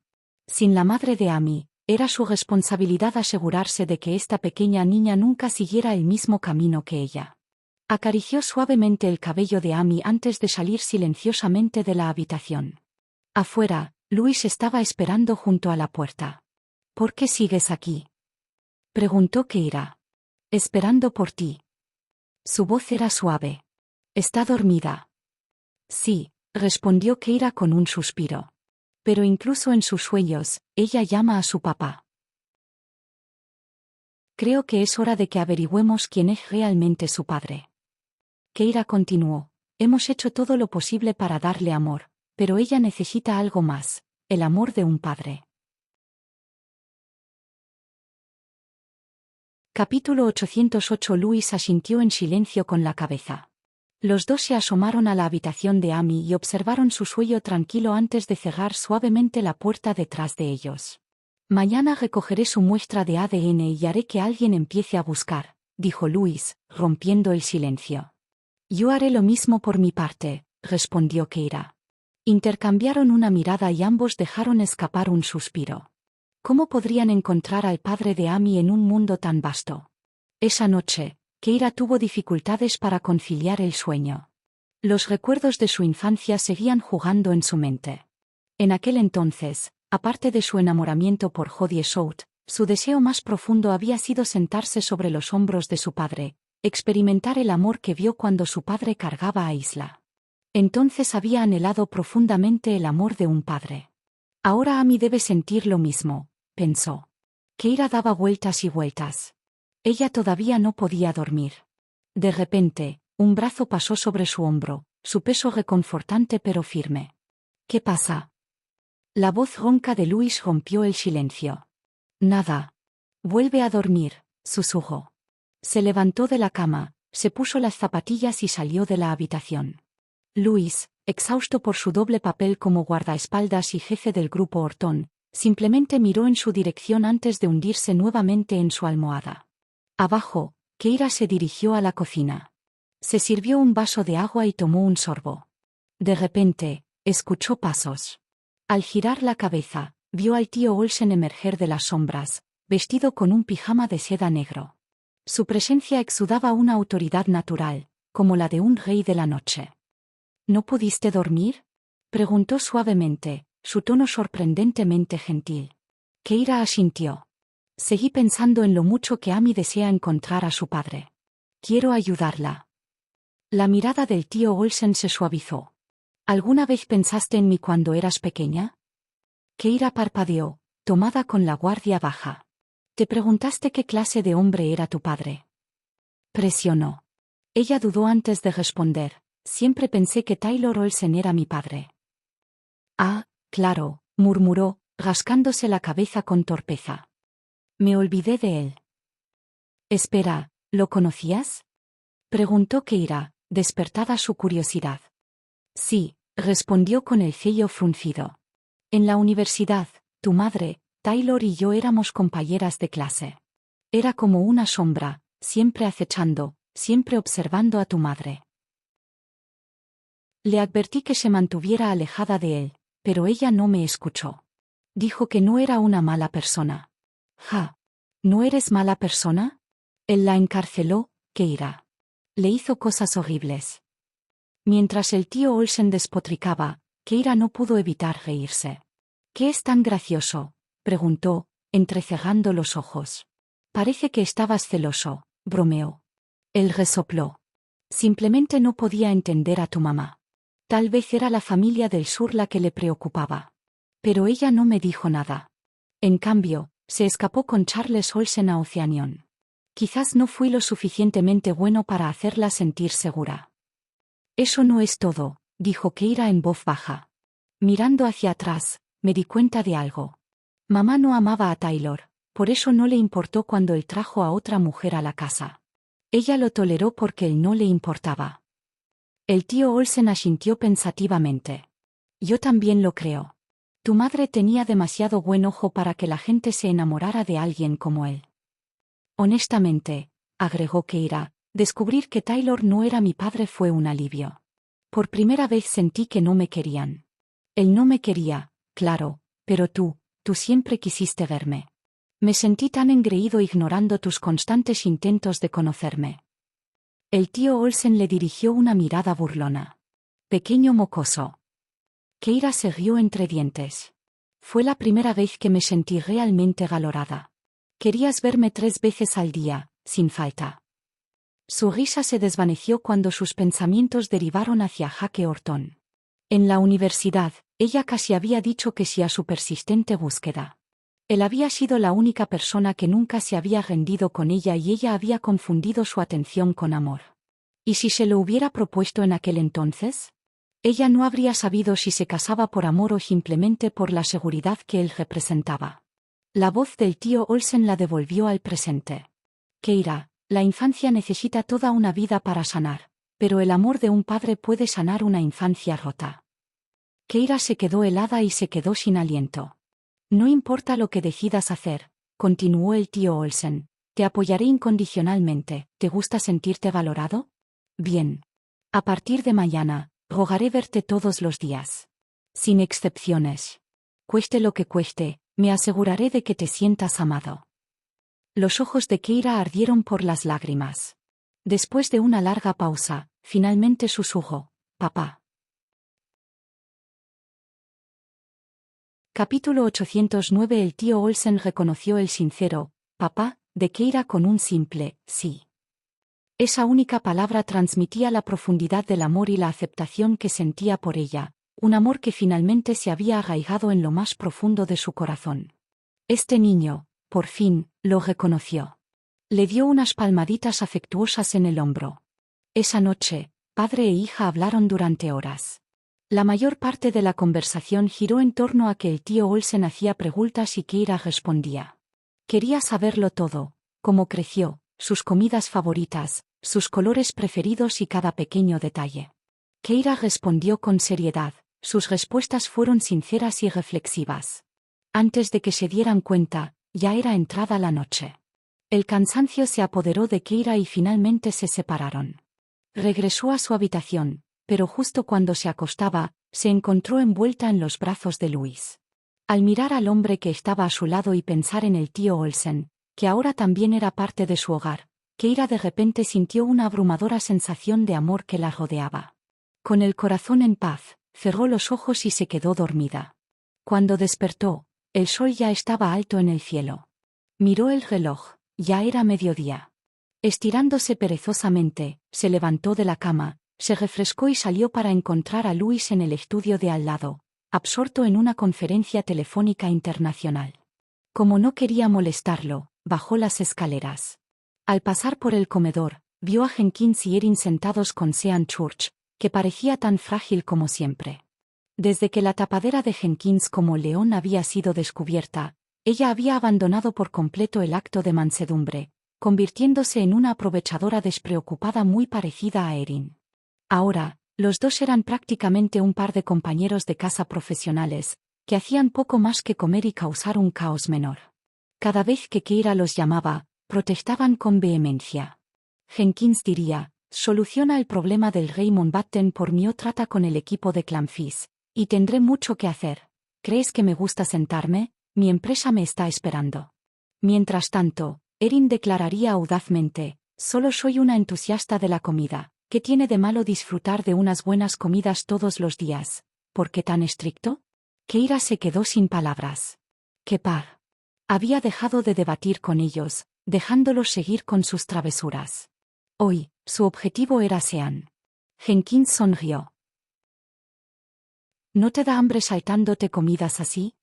S1: Sin la madre de Amy, era su responsabilidad asegurarse de que esta pequeña niña nunca siguiera el mismo camino que ella. Acarició suavemente el cabello de Amy antes de salir silenciosamente de la habitación. Afuera, Luis estaba esperando junto a la puerta. ¿Por qué sigues aquí?, preguntó Keira. Esperando por ti. Su voz era suave. ¿Está dormida? Sí, respondió Keira con un suspiro. Pero incluso en sus sueños, ella llama a su papá. Creo que es hora de que averigüemos quién es realmente su padre. Keira continuó. Hemos hecho todo lo posible para darle amor, pero ella necesita algo más, el amor de un padre. Capítulo 808. Luis asintió en silencio con la cabeza. Los dos se asomaron a la habitación de Amy y observaron su sueño tranquilo antes de cerrar suavemente la puerta detrás de ellos. Mañana recogeré su muestra de ADN y haré que alguien empiece a buscar, dijo Luis, rompiendo el silencio. Yo haré lo mismo por mi parte, respondió Keira. Intercambiaron una mirada y ambos dejaron escapar un suspiro. ¿Cómo podrían encontrar al padre de Amy en un mundo tan vasto? Esa noche, Keira tuvo dificultades para conciliar el sueño. Los recuerdos de su infancia seguían jugando en su mente. En aquel entonces, aparte de su enamoramiento por Jodie South, su deseo más profundo había sido sentarse sobre los hombros de su padre, experimentar el amor que vio cuando su padre cargaba a Isla. Entonces había anhelado profundamente el amor de un padre. Ahora Amy debe sentir lo mismo, pensó. Keira daba vueltas y vueltas. Ella todavía no podía dormir. De repente, un brazo pasó sobre su hombro, su peso reconfortante pero firme. ¿Qué pasa? La voz ronca de Luis rompió el silencio. Nada. Vuelve a dormir, susurró. Se levantó de la cama, se puso las zapatillas y salió de la habitación. Luis, exhausto por su doble papel como guardaespaldas y jefe del grupo Orton, simplemente miró en su dirección antes de hundirse nuevamente en su almohada. Abajo, Keira se dirigió a la cocina. Se sirvió un vaso de agua y tomó un sorbo. De repente, escuchó pasos. Al girar la cabeza, vio al tío Olsen emerger de las sombras, vestido con un pijama de seda negro. Su presencia exudaba una autoridad natural, como la de un rey de la noche. ¿No pudiste dormir?, preguntó suavemente, su tono sorprendentemente gentil. Keira asintió. Seguí pensando en lo mucho que Amy desea encontrar a su padre. Quiero ayudarla. La mirada del tío Olsen se suavizó. ¿Alguna vez pensaste en mí cuando eras pequeña? Keira parpadeó, tomada con la guardia baja. ¿Te preguntaste qué clase de hombre era tu padre?, presionó. Ella dudó antes de responder. Siempre pensé que Taylor Olsen era mi padre. Ah, claro, murmuró, rascándose la cabeza con torpeza. Me olvidé de él. Espera, ¿lo conocías?, preguntó Keira, despertada su curiosidad. Sí, respondió con el ceño fruncido. En la universidad, tu madre, Taylor y yo éramos compañeras de clase. Era como una sombra, siempre acechando, siempre observando a tu madre. Le advertí que se mantuviera alejada de él, pero ella no me escuchó. Dijo que no era una mala persona. Ja. ¿No eres mala persona? Él la encarceló, Keira. Le hizo cosas horribles. Mientras el tío Olsen despotricaba, Keira no pudo evitar reírse. ¿Qué es tan gracioso?, preguntó, entrecerrando los ojos. Parece que estabas celoso, bromeó. Él resopló. Simplemente no podía entender a tu mamá. Tal vez era la familia del sur la que le preocupaba. Pero ella no me dijo nada. En cambio, se escapó con Charles Olsen a Oceanion. Quizás no fui lo suficientemente bueno para hacerla sentir segura. Eso no es todo, dijo Keira en voz baja. Mirando hacia atrás, me di cuenta de algo. Mamá no amaba a Taylor, por eso no le importó cuando él trajo a otra mujer a la casa. Ella lo toleró porque él no le importaba. El tío Olsen asintió pensativamente. Yo también lo creo. Tu madre tenía demasiado buen ojo para que la gente se enamorara de alguien como él. Honestamente, agregó Keira, descubrir que Taylor no era mi padre fue un alivio. Por primera vez sentí que no me querían. Él no me quería, claro, pero tú, Tú siempre quisiste verme. Me sentí tan engreído ignorando tus constantes intentos de conocerme. El tío Olsen le dirigió una mirada burlona. Pequeño mocoso. Keira se rió entre dientes. Fue la primera vez que me sentí realmente valorada. Querías verme 3 veces al día, sin falta. Su risa se desvaneció cuando sus pensamientos derivaron hacia Jake Orton. En la universidad, ella casi había dicho que sí a su persistente búsqueda. Él había sido la única persona que nunca se había rendido con ella y ella había confundido su atención con amor. ¿Y si se lo hubiera propuesto en aquel entonces? Ella no habría sabido si se casaba por amor o simplemente por la seguridad que él representaba. La voz del tío Olsen la devolvió al presente. Keira, la infancia necesita toda una vida para sanar, pero el amor de un padre puede sanar una infancia rota. Keira se quedó helada y se quedó sin aliento. No importa lo que decidas hacer, continuó el tío Olsen, te apoyaré incondicionalmente. ¿Te gusta sentirte valorado? Bien. A partir de mañana, rogaré verte todos los días. Sin excepciones. Cueste lo que cueste, me aseguraré de que te sientas amado. Los ojos de Keira ardieron por las lágrimas. Después de una larga pausa, finalmente susurró, papá. Capítulo 809. El tío Olsen reconoció el sincero papá de Keira con un simple sí. Esa única palabra transmitía la profundidad del amor y la aceptación que sentía por ella, un amor que finalmente se había arraigado en lo más profundo de su corazón. Este niño, por fin, lo reconoció. Le dio unas palmaditas afectuosas en el hombro. Esa noche, padre e hija hablaron durante horas. La mayor parte de la conversación giró en torno a que el tío Olsen hacía preguntas y Keira respondía. Quería saberlo todo, cómo creció, sus comidas favoritas, sus colores preferidos y cada pequeño detalle. Keira respondió con seriedad, sus respuestas fueron sinceras y reflexivas. Antes de que se dieran cuenta, ya era entrada la noche. El cansancio se apoderó de Keira y finalmente se separaron. Regresó a su habitación, pero justo cuando se acostaba, se encontró envuelta en los brazos de Luis. Al mirar al hombre que estaba a su lado y pensar en el tío Olsen, que ahora también era parte de su hogar, Keira de repente sintió una abrumadora sensación de amor que la rodeaba. Con el corazón en paz, cerró los ojos y se quedó dormida. Cuando despertó, el sol ya estaba alto en el cielo. Miró el reloj, ya era mediodía. Estirándose perezosamente, se levantó de la cama, se refrescó y salió para encontrar a Luis en el estudio de al lado, absorto en una conferencia telefónica internacional. Como no quería molestarlo, bajó las escaleras. Al pasar por el comedor, vio a Jenkins y Erin sentados con Sean Church, que parecía tan frágil como siempre. Desde que la tapadera de Jenkins como león había sido descubierta, ella había abandonado por completo el acto de mansedumbre, convirtiéndose en una aprovechadora despreocupada muy parecida a Erin. Ahora, los dos eran prácticamente un par de compañeros de casa profesionales, que hacían poco más que comer y causar un caos menor. Cada vez que Keira los llamaba, protestaban con vehemencia. Jenkins diría, soluciona el problema del rey Mountbatten por mí o trata con el equipo de Clanfis, y tendré mucho que hacer. ¿Crees que me gusta sentarme? Mi empresa me está esperando. Mientras tanto, Erin declararía audazmente, solo soy una entusiasta de la comida. ¿Qué tiene de malo disfrutar de unas buenas comidas todos los días? ¿Por qué tan estricto? Keira se quedó sin palabras. ¡Qué par! Había dejado de debatir con ellos, dejándolos seguir con sus travesuras. Hoy, su objetivo era Sean. Jenkins sonrió. ¿No te da hambre saltándote comidas así?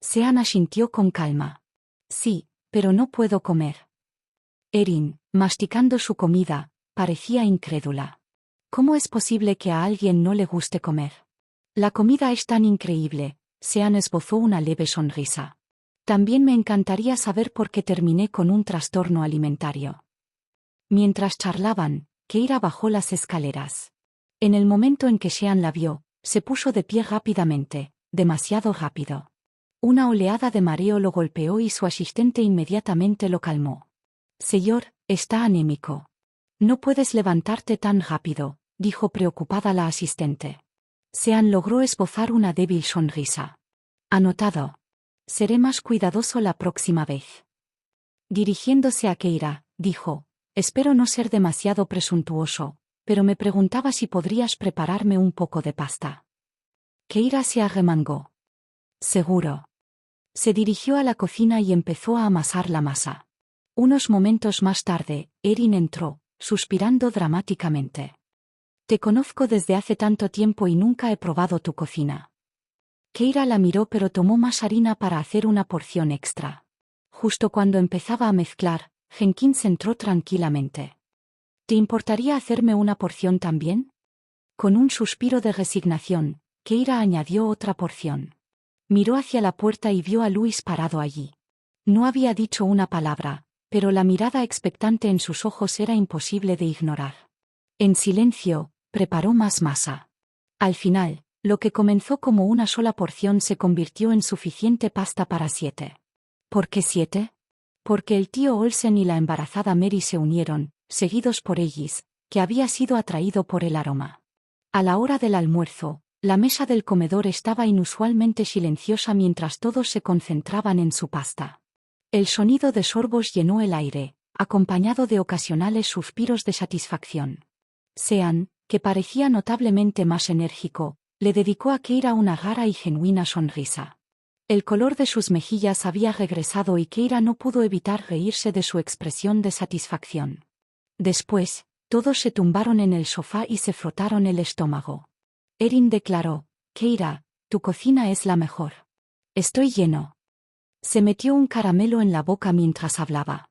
S1: Sean asintió con calma. Sí, pero no puedo comer. Erin, masticando su comida, parecía incrédula. ¿Cómo es posible que a alguien no le guste comer? La comida es tan increíble, Sean esbozó una leve sonrisa. También me encantaría saber por qué terminé con un trastorno alimentario. Mientras charlaban, Keira bajó las escaleras. En el momento en que Sean la vio, se puso de pie rápidamente, demasiado rápido. Una oleada de mareo lo golpeó y su asistente inmediatamente lo calmó. Señor, está anémico. No puedes levantarte tan rápido, dijo preocupada la asistente. Sean logró esbozar una débil sonrisa. Anotado. Seré más cuidadoso la próxima vez. Dirigiéndose a Keira, dijo, espero no ser demasiado presuntuoso, pero me preguntaba si podrías prepararme un poco de pasta. Keira se arremangó. Seguro. Se dirigió a la cocina y empezó a amasar la masa. Unos momentos más tarde, Erin entró, suspirando dramáticamente. Te conozco desde hace tanto tiempo y nunca he probado tu cocina. Keira la miró pero tomó más harina para hacer una porción extra. Justo cuando empezaba a mezclar, Jenkins entró tranquilamente. ¿Te importaría hacerme una porción también? Con un suspiro de resignación, Keira añadió otra porción. Miró hacia la puerta y vio a Luis parado allí. No había dicho una palabra, pero la mirada expectante en sus ojos era imposible de ignorar. En silencio, preparó más masa. Al final, lo que comenzó como una sola porción se convirtió en suficiente pasta para 7. ¿Por qué 7? Porque el tío Olsen y la embarazada Mary se unieron, seguidos por Ellis, que había sido atraído por el aroma. A la hora del almuerzo, la mesa del comedor estaba inusualmente silenciosa mientras todos se concentraban en su pasta. El sonido de sorbos llenó el aire, acompañado de ocasionales suspiros de satisfacción. Sean, que parecía notablemente más enérgico, le dedicó a Keira una rara y genuina sonrisa. El color de sus mejillas había regresado y Keira no pudo evitar reírse de su expresión de satisfacción. Después, todos se tumbaron en el sofá y se frotaron el estómago. Erin declaró, Keira, tu cocina es la mejor. Estoy lleno. Se metió un caramelo en la boca mientras hablaba.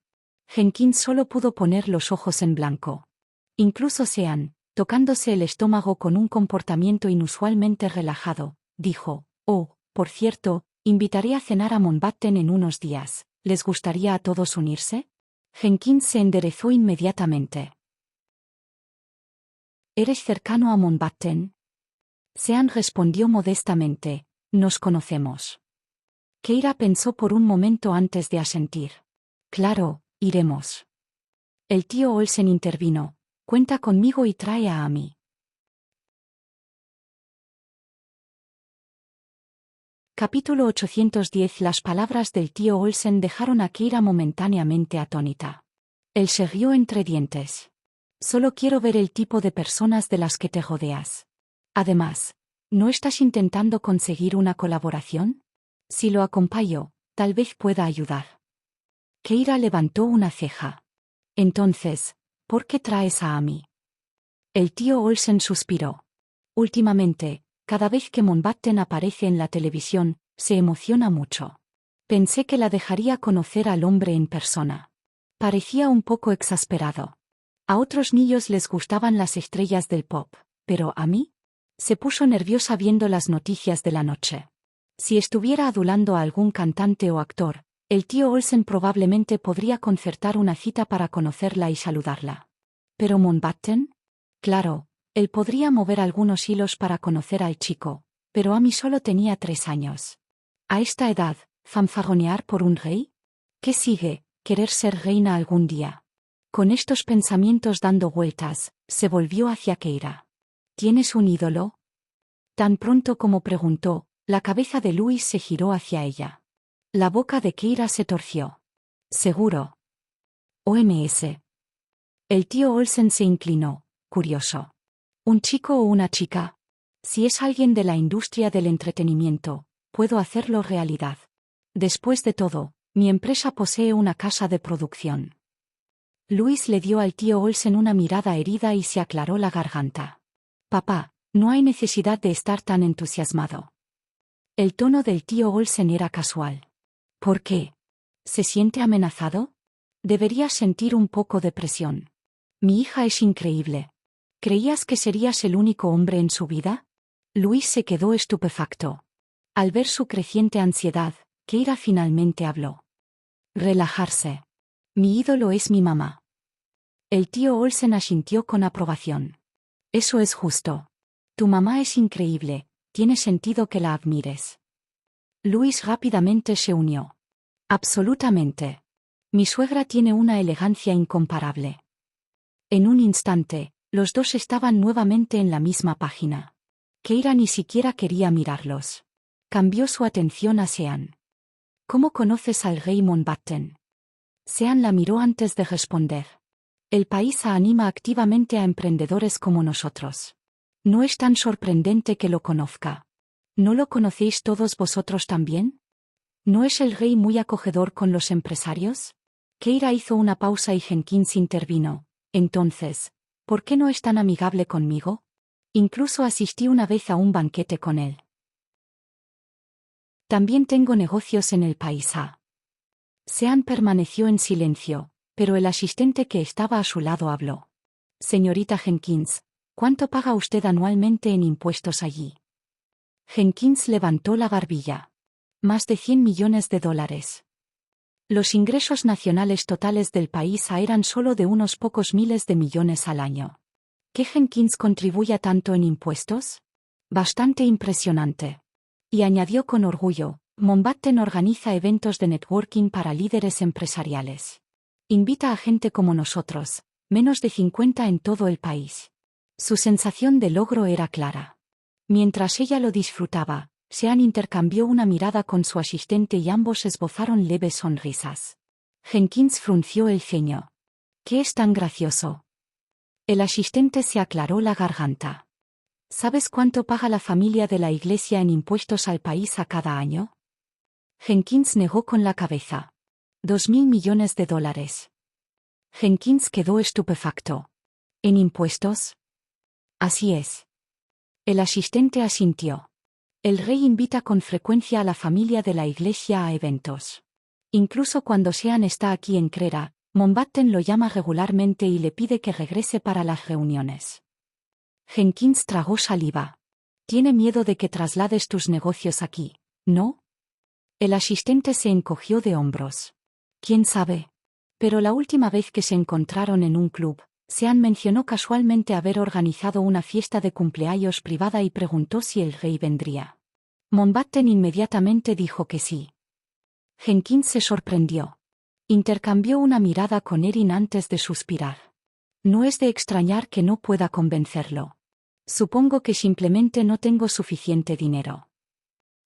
S1: Jenkins solo pudo poner los ojos en blanco. Incluso Sean, tocándose el estómago con un comportamiento inusualmente relajado, dijo, oh, por cierto, invitaré a cenar a Mountbatten en unos días. ¿Les gustaría a todos unirse? Jenkins se enderezó inmediatamente. ¿Eres cercano a Mountbatten? Sean respondió modestamente, nos conocemos. Keira pensó por un momento antes de asentir. Claro, iremos. El tío Olsen intervino, cuenta conmigo y trae a Amy. Capítulo 810. Las palabras del tío Olsen dejaron a Keira momentáneamente atónita. Él se rió entre dientes. Solo quiero ver el tipo de personas de las que te rodeas. Además, ¿no estás intentando conseguir una colaboración? Si lo acompaño, tal vez pueda ayudar. Keira levantó una ceja. Entonces, ¿por qué traes a Amy? El tío Olsen suspiró. Últimamente, cada vez que Mountbatten aparece en la televisión, se emociona mucho. Pensé que la dejaría conocer al hombre en persona. Parecía un poco exasperado. A otros niños les gustaban las estrellas del pop, pero ¿a mí? Se puso nerviosa viendo las noticias de la noche. Si estuviera adulando a algún cantante o actor, el tío Olsen probablemente podría concertar una cita para conocerla y saludarla. ¿Pero Mountbatten? Claro, él podría mover algunos hilos para conocer al chico, pero Amy solo tenía 3 años. A esta edad, ¿fanfarronear por un rey? ¿Qué sigue? ¿Querer ser reina algún día? Con estos pensamientos dando vueltas, se volvió hacia Keira. ¿Tienes un ídolo? Tan pronto como preguntó, la cabeza de Luis se giró hacia ella. La boca de Keira se torció. Seguro. OMS. El tío Olsen se inclinó, curioso. ¿Un chico o una chica? Si es alguien de la industria del entretenimiento, puedo hacerlo realidad. Después de todo, mi empresa posee una casa de producción. Luis le dio al tío Olsen una mirada herida y se aclaró la garganta. Papá, no hay necesidad de estar tan entusiasmado. El tono del tío Olsen era casual. ¿Por qué? ¿Se siente amenazado? Deberías sentir un poco de presión. Mi hija es increíble. ¿Creías que serías el único hombre en su vida? Luis se quedó estupefacto. Al ver su creciente ansiedad, Keira finalmente habló. Relajarse. Mi ídolo es mi mamá. El tío Olsen asintió con aprobación. Eso es justo. Tu mamá es increíble, tiene sentido que la admires. Luis rápidamente se unió. Absolutamente. Mi suegra tiene una elegancia incomparable. En un instante, los dos estaban nuevamente en la misma página. Keira ni siquiera quería mirarlos. Cambió su atención a Sean. ¿Cómo conoces al rey Mountbatten? Sean la miró antes de responder. El país anima activamente a emprendedores como nosotros. No es tan sorprendente que lo conozca. ¿No lo conocéis todos vosotros también? ¿No es el rey muy acogedor con los empresarios? Keira hizo una pausa y Jenkins intervino. Entonces, ¿por qué no es tan amigable conmigo? Incluso asistí una vez a un banquete con él. También tengo negocios en el país A. Sean permaneció en silencio, pero el asistente que estaba a su lado habló. Señorita Jenkins, ¿cuánto paga usted anualmente en impuestos allí? Jenkins levantó la barbilla. Más de 100 millones de dólares. Los ingresos nacionales totales del país A eran solo de unos pocos miles de millones al año. ¿Qué Jenkins contribuya tanto en impuestos? Bastante impresionante. Y añadió con orgullo, Mountbatten organiza eventos de networking para líderes empresariales. Invita a gente como nosotros, menos de 50 en todo el país. Su sensación de logro era clara. Mientras ella lo disfrutaba, Sean intercambió una mirada con su asistente y ambos esbozaron leves sonrisas. Jenkins frunció el ceño. ¿Qué es tan gracioso? El asistente se aclaró la garganta. ¿Sabes cuánto paga la familia de la iglesia en impuestos al país a cada año? Jenkins negó con la cabeza. 2.000 millones de dólares. Jenkins quedó estupefacto. ¿En impuestos? Así es. El asistente asintió. El rey invita con frecuencia a la familia de la iglesia a eventos. Incluso cuando Sean está aquí en Crera, Mountbatten lo llama regularmente y le pide que regrese para las reuniones. Jenkins tragó saliva. Tiene miedo de que traslades tus negocios aquí, ¿no? El asistente se encogió de hombros. ¿Quién sabe? Pero la última vez que se encontraron en un club, Sean mencionó casualmente haber organizado una fiesta de cumpleaños privada y preguntó si el rey vendría. Mountbatten inmediatamente dijo que sí. Jenkins se sorprendió. Intercambió una mirada con Erin antes de suspirar. No es de extrañar que no pueda convencerlo. Supongo que simplemente no tengo suficiente dinero.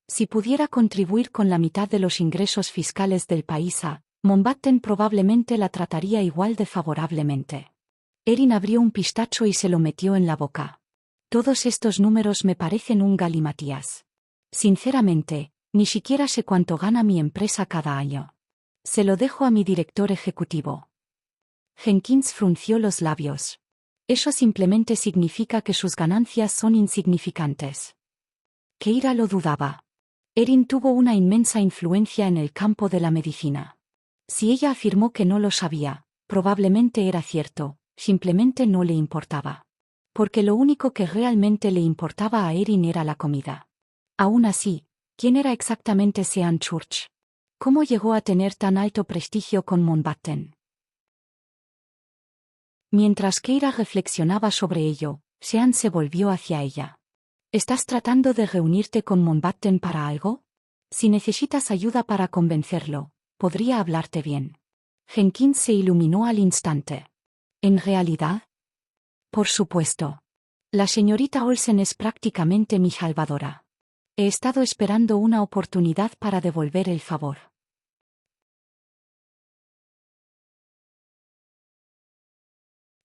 S1: Si pudiera contribuir con la mitad de los ingresos fiscales del país A, Mountbatten probablemente la trataría igual de favorablemente. Erin abrió un pistacho y se lo metió en la boca. Todos estos números me parecen un galimatías. Sinceramente, ni siquiera sé cuánto gana mi empresa cada año. Se lo dejo a mi director ejecutivo. Jenkins frunció los labios. Eso simplemente significa que sus ganancias son insignificantes. Keira lo dudaba. Erin tuvo una inmensa influencia en el campo de la medicina. Si ella afirmó que no lo sabía, probablemente era cierto, simplemente no le importaba. Porque lo único que realmente le importaba a Erin era la comida. Aún así, ¿quién era exactamente Sean Church? ¿Cómo llegó a tener tan alto prestigio con Mountbatten? Mientras Keira reflexionaba sobre ello, Sean se volvió hacia ella. ¿Estás tratando de reunirte con Mountbatten para algo? Si necesitas ayuda para convencerlo, podría hablarte bien. Jenkins se iluminó al instante. ¿En realidad? Por supuesto. La señorita Olsen es prácticamente mi salvadora. He estado esperando una oportunidad para devolver el favor.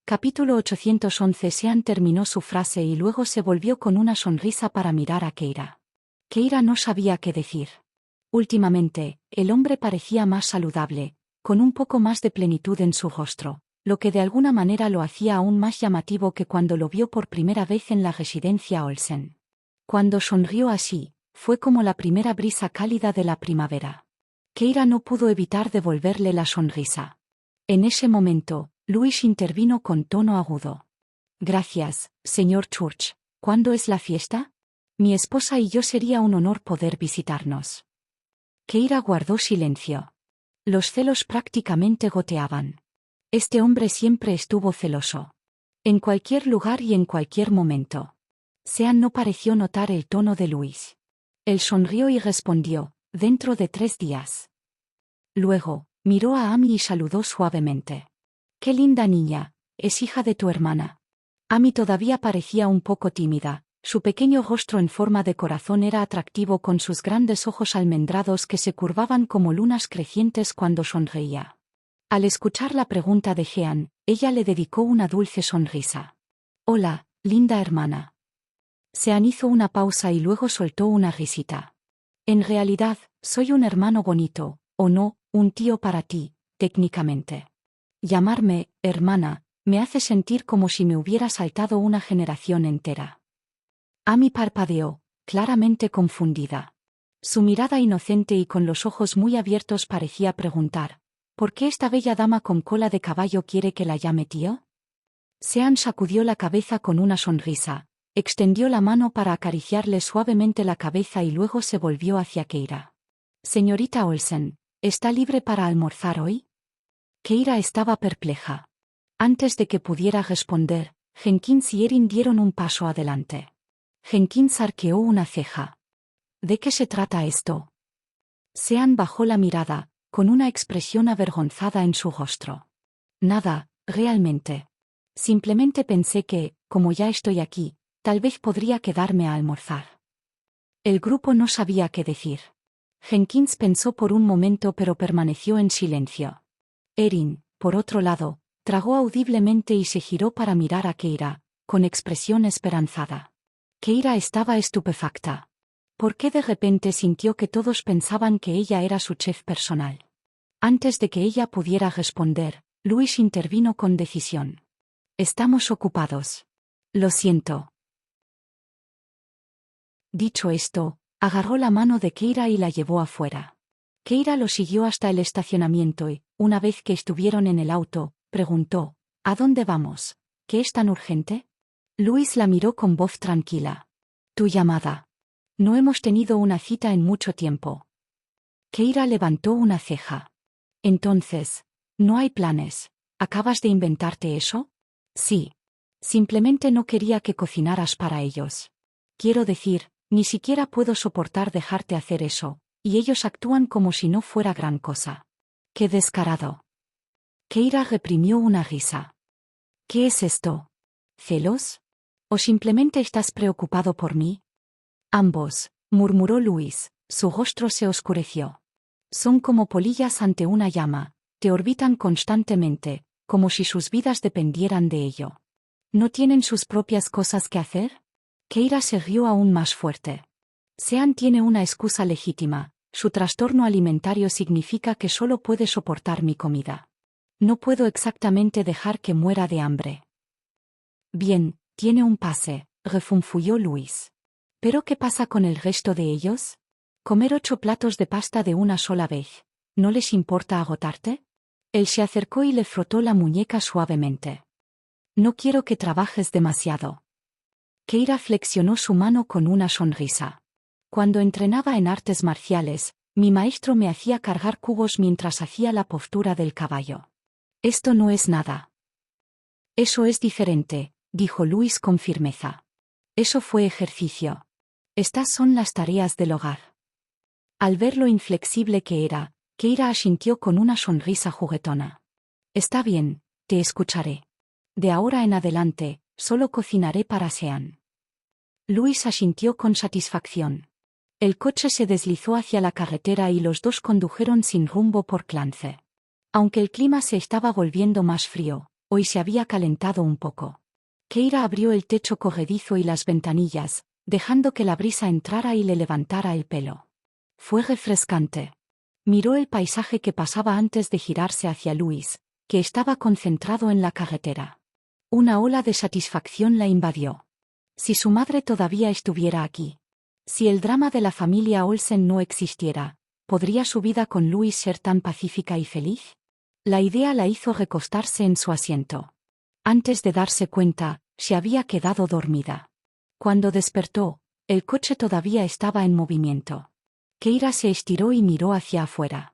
S1: Capítulo 811. Sean terminó su frase y luego se volvió con una sonrisa para mirar a Keira. Keira no sabía qué decir. Últimamente, el hombre parecía más saludable, con un poco más de plenitud en su rostro, lo que de alguna manera lo hacía aún más llamativo que cuando lo vio por primera vez en la residencia Olsen. Cuando sonrió así, fue como la primera brisa cálida de la primavera. Keira no pudo evitar devolverle la sonrisa. En ese momento, Louis intervino con tono agudo. Gracias, señor Church. ¿Cuándo es la fiesta? Mi esposa y yo sería un honor poder visitarnos. Keira guardó silencio. Los celos prácticamente goteaban. Este hombre siempre estuvo celoso. En cualquier lugar y en cualquier momento. Sean no pareció notar el tono de Louis. Él sonrió y respondió, dentro de 3 días. Luego, miró a Amy y saludó suavemente. Qué linda niña, es hija de tu hermana. Amy todavía parecía un poco tímida, Su pequeño rostro en forma de corazón era atractivo con sus grandes ojos almendrados que se curvaban como lunas crecientes cuando sonreía. Al escuchar la pregunta de Jean, ella le dedicó una dulce sonrisa. «Hola, linda hermana». Sean hizo una pausa y luego soltó una risita. «En realidad, soy un hermano bonito, o no, un tío para ti, técnicamente. Llamarme hermana me hace sentir como si me hubiera saltado una generación entera». Amy parpadeó, claramente confundida. Su mirada inocente y con los ojos muy abiertos parecía preguntar: ¿por qué esta bella dama con cola de caballo quiere que la llame tío? Sean sacudió la cabeza con una sonrisa, extendió la mano para acariciarle suavemente la cabeza y luego se volvió hacia Keira. «Señorita Olsen, ¿está libre para almorzar hoy?» Keira estaba perpleja. Antes de que pudiera responder, Jenkins y Erin dieron un paso adelante. Jenkins arqueó una ceja. ¿De qué se trata esto? Sean bajó la mirada, con una expresión avergonzada en su rostro. Nada, realmente. Simplemente pensé que, como ya estoy aquí, tal vez podría quedarme a almorzar. El grupo no sabía qué decir. Jenkins pensó por un momento pero permaneció en silencio. Erin, por otro lado, tragó audiblemente y se giró para mirar a Keira, con expresión esperanzada. Keira estaba estupefacta. ¿Por qué de repente sintió que todos pensaban que ella era su chef personal? Antes de que ella pudiera responder, Luis intervino con decisión. «Estamos ocupados. Lo siento». Dicho esto, agarró la mano de Keira y la llevó afuera. Keira lo siguió hasta el estacionamiento y, una vez que estuvieron en el auto, preguntó: «¿A dónde vamos? ¿Qué es tan urgente?» Luis la miró con voz tranquila. «Tu llamada. No hemos tenido una cita en mucho tiempo». Keira levantó una ceja. «Entonces, ¿no hay planes? ¿Acabas de inventarte eso?» «Sí. Simplemente no quería que cocinaras para ellos. Quiero decir, ni siquiera puedo soportar dejarte hacer eso, y ellos actúan como si no fuera gran cosa». «Qué descarado». Keira reprimió una risa. «¿Qué es esto? ¿Celos? ¿O simplemente estás preocupado por mí?» «Ambos», murmuró Luis, su rostro se oscureció. «Son como polillas ante una llama, te orbitan constantemente, como si sus vidas dependieran de ello. ¿No tienen sus propias cosas que hacer?» Keira se rió aún más fuerte. «Sean tiene una excusa legítima, su trastorno alimentario significa que solo puede soportar mi comida. No puedo exactamente dejar que muera de hambre». «Bien, tiene un pase», refunfuñó Luis. «¿Pero qué pasa con el resto de ellos? ¿Comer 8 platos de pasta de una sola vez? ¿No les importa agotarte?» Él se acercó y le frotó la muñeca suavemente. «No quiero que trabajes demasiado». Keira flexionó su mano con una sonrisa. «Cuando entrenaba en artes marciales, mi maestro me hacía cargar cubos mientras hacía la postura del caballo. Esto no es nada». «Eso es diferente», dijo Luis con firmeza. «Eso fue ejercicio. Estas son las tareas del hogar». Al ver lo inflexible que era, Keira asintió con una sonrisa juguetona. «Está bien, te escucharé. De ahora en adelante, solo cocinaré para Sean». Luis asintió con satisfacción. El coche se deslizó hacia la carretera y los dos condujeron sin rumbo por Clance. Aunque el clima se estaba volviendo más frío, hoy se había calentado un poco. Keira abrió el techo corredizo y las ventanillas, dejando que la brisa entrara y le levantara el pelo. Fue refrescante. Miró el paisaje que pasaba antes de girarse hacia Luis, que estaba concentrado en la carretera. Una ola de satisfacción la invadió. Si su madre todavía estuviera aquí. Si el drama de la familia Olsen no existiera, ¿podría su vida con Luis ser tan pacífica y feliz? La idea la hizo recostarse en su asiento. Antes de darse cuenta, se había quedado dormida. Cuando despertó, el coche todavía estaba en movimiento. Keira se estiró y miró hacia afuera.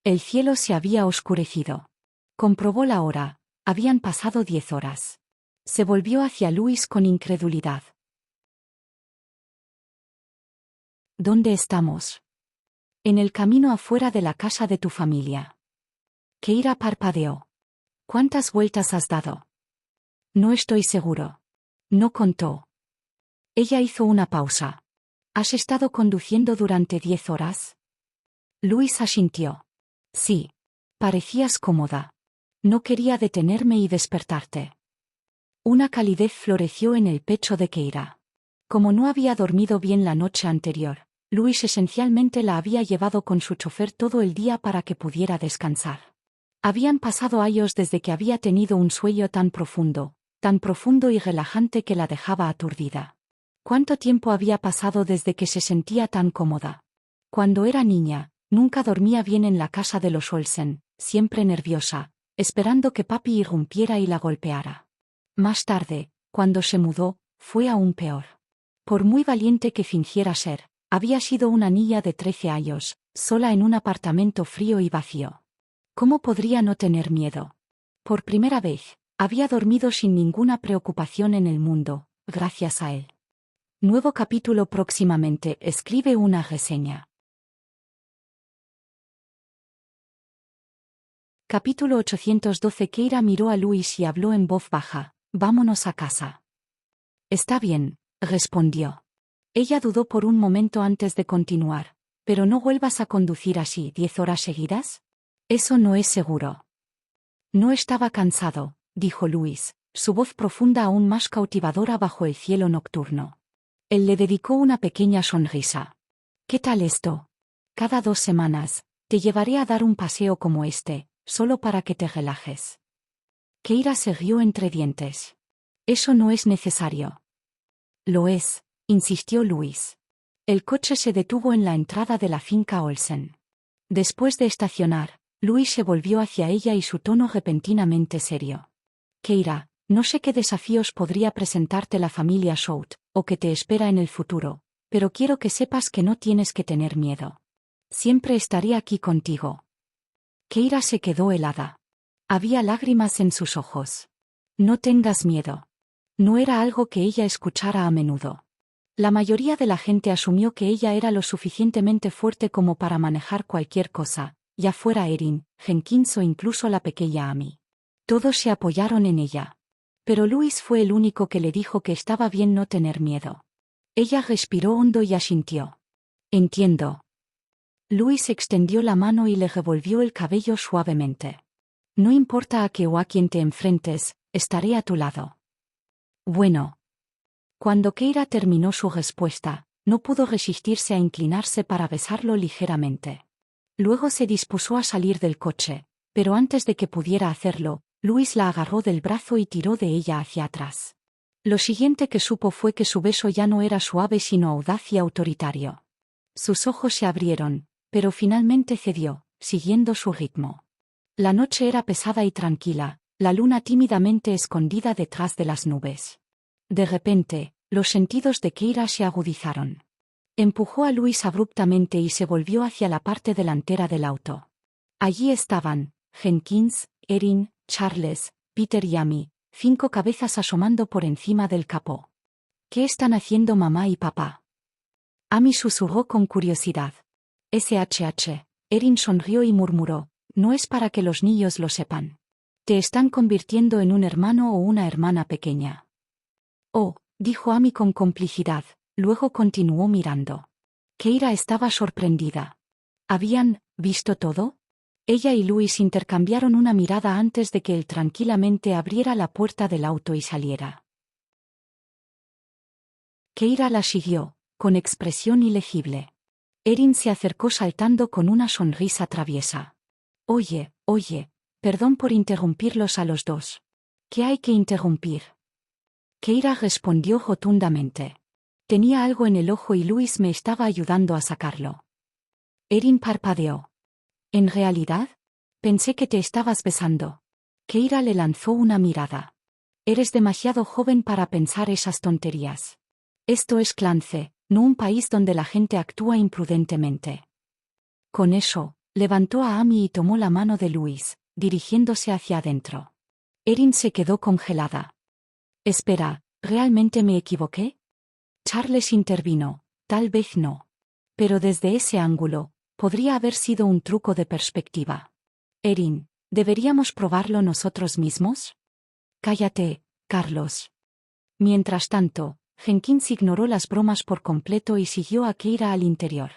S1: El cielo se había oscurecido. Comprobó la hora, habían pasado 10 horas. Se volvió hacia Luis con incredulidad. «¿Dónde estamos?» «En el camino afuera de la casa de tu familia». Keira parpadeó. «¿Cuántas vueltas has dado?» «No estoy seguro». No contó. Ella hizo una pausa. ¿Has estado conduciendo durante 10 horas? Luis asintió. Sí. Parecías cómoda. No quería detenerme y despertarte. Una calidez floreció en el pecho de Keira. Como no había dormido bien la noche anterior, Luis esencialmente la había llevado con su chofer todo el día para que pudiera descansar. Habían pasado años desde que había tenido un sueño tan profundo y relajante que la dejaba aturdida. ¿Cuánto tiempo había pasado desde que se sentía tan cómoda? Cuando era niña, nunca dormía bien en la casa de los Olsen, siempre nerviosa, esperando que papi irrumpiera y la golpeara. Más tarde, cuando se mudó, fue aún peor. Por muy valiente que fingiera ser, había sido una niña de 13 años, sola en un apartamento frío y vacío. ¿Cómo podría no tener miedo? Por primera vez, había dormido sin ninguna preocupación en el mundo, gracias a él. Nuevo capítulo próximamente. Escribe una reseña. Capítulo 812. Keira miró a Luis y habló en voz baja. Vámonos a casa. Está bien, respondió. Ella dudó por un momento antes de continuar. ¿Pero no vuelvas a conducir así 10 horas seguidas? Eso no es seguro. No estaba cansado, dijo Luis, su voz profunda aún más cautivadora bajo el cielo nocturno. Él le dedicó una pequeña sonrisa. ¿Qué tal esto? Cada 2 semanas, te llevaré a dar un paseo como este, solo para que te relajes. Keira se rió entre dientes. Eso no es necesario. Lo es, insistió Luis. El coche se detuvo en la entrada de la finca Olsen. Después de estacionar, Luis se volvió hacia ella y su tono repentinamente serio. Keira, no sé qué desafíos podría presentarte la familia Shout, o que te espera en el futuro, pero quiero que sepas que no tienes que tener miedo. Siempre estaré aquí contigo. Keira se quedó helada. Había lágrimas en sus ojos. No tengas miedo. No era algo que ella escuchara a menudo. La mayoría de la gente asumió que ella era lo suficientemente fuerte como para manejar cualquier cosa, ya fuera Erin, Jenkins o incluso la pequeña Amy. Todos se apoyaron en ella. Pero Luis fue el único que le dijo que estaba bien no tener miedo. Ella respiró hondo y asintió. Entiendo. Luis extendió la mano y le revolvió el cabello suavemente. No importa a qué o a quién te enfrentes, estaré a tu lado. Bueno. Cuando Keira terminó su respuesta, no pudo resistirse a inclinarse para besarlo ligeramente. Luego se dispuso a salir del coche, pero antes de que pudiera hacerlo, Luis la agarró del brazo y tiró de ella hacia atrás. Lo siguiente que supo fue que su beso ya no era suave sino audaz y autoritario. Sus ojos se abrieron, pero finalmente cedió, siguiendo su ritmo. La noche era pesada y tranquila, la luna tímidamente escondida detrás de las nubes. De repente, los sentidos de Keira se agudizaron. Empujó a Luis abruptamente y se volvió hacia la parte delantera del auto. Allí estaban, Jenkins, Erin, Charles, Peter y Amy, 5 cabezas asomando por encima del capó. ¿Qué están haciendo mamá y papá? Amy susurró con curiosidad. SHH. Erin sonrió y murmuró, no es para que los niños lo sepan. Te están convirtiendo en un hermano o una hermana pequeña. Oh, dijo Amy con complicidad, luego continuó mirando. Keira estaba sorprendida. ¿Habían visto todo? Ella y Luis intercambiaron una mirada antes de que él tranquilamente abriera la puerta del auto y saliera. Keira la siguió, con expresión ilegible. Erin se acercó saltando con una sonrisa traviesa. Oye, perdón por interrumpirlos a los dos. ¿Qué hay que interrumpir? Keira respondió rotundamente. Tenía algo en el ojo y Luis me estaba ayudando a sacarlo. Erin parpadeó. ¿En realidad? Pensé que te estabas besando. Keira le lanzó una mirada. Eres demasiado joven para pensar esas tonterías. Esto es Clance, no un país donde la gente actúa imprudentemente. Con eso, levantó a Amy y tomó la mano de Luis, dirigiéndose hacia adentro. Erin se quedó congelada. Espera, ¿realmente me equivoqué? Charles intervino, tal vez no. Pero desde ese ángulo, podría haber sido un truco de perspectiva. Erin, ¿deberíamos probarlo nosotros mismos? Cállate, Carlos. Mientras tanto, Jenkins ignoró las bromas por completo y siguió a Keira al interior.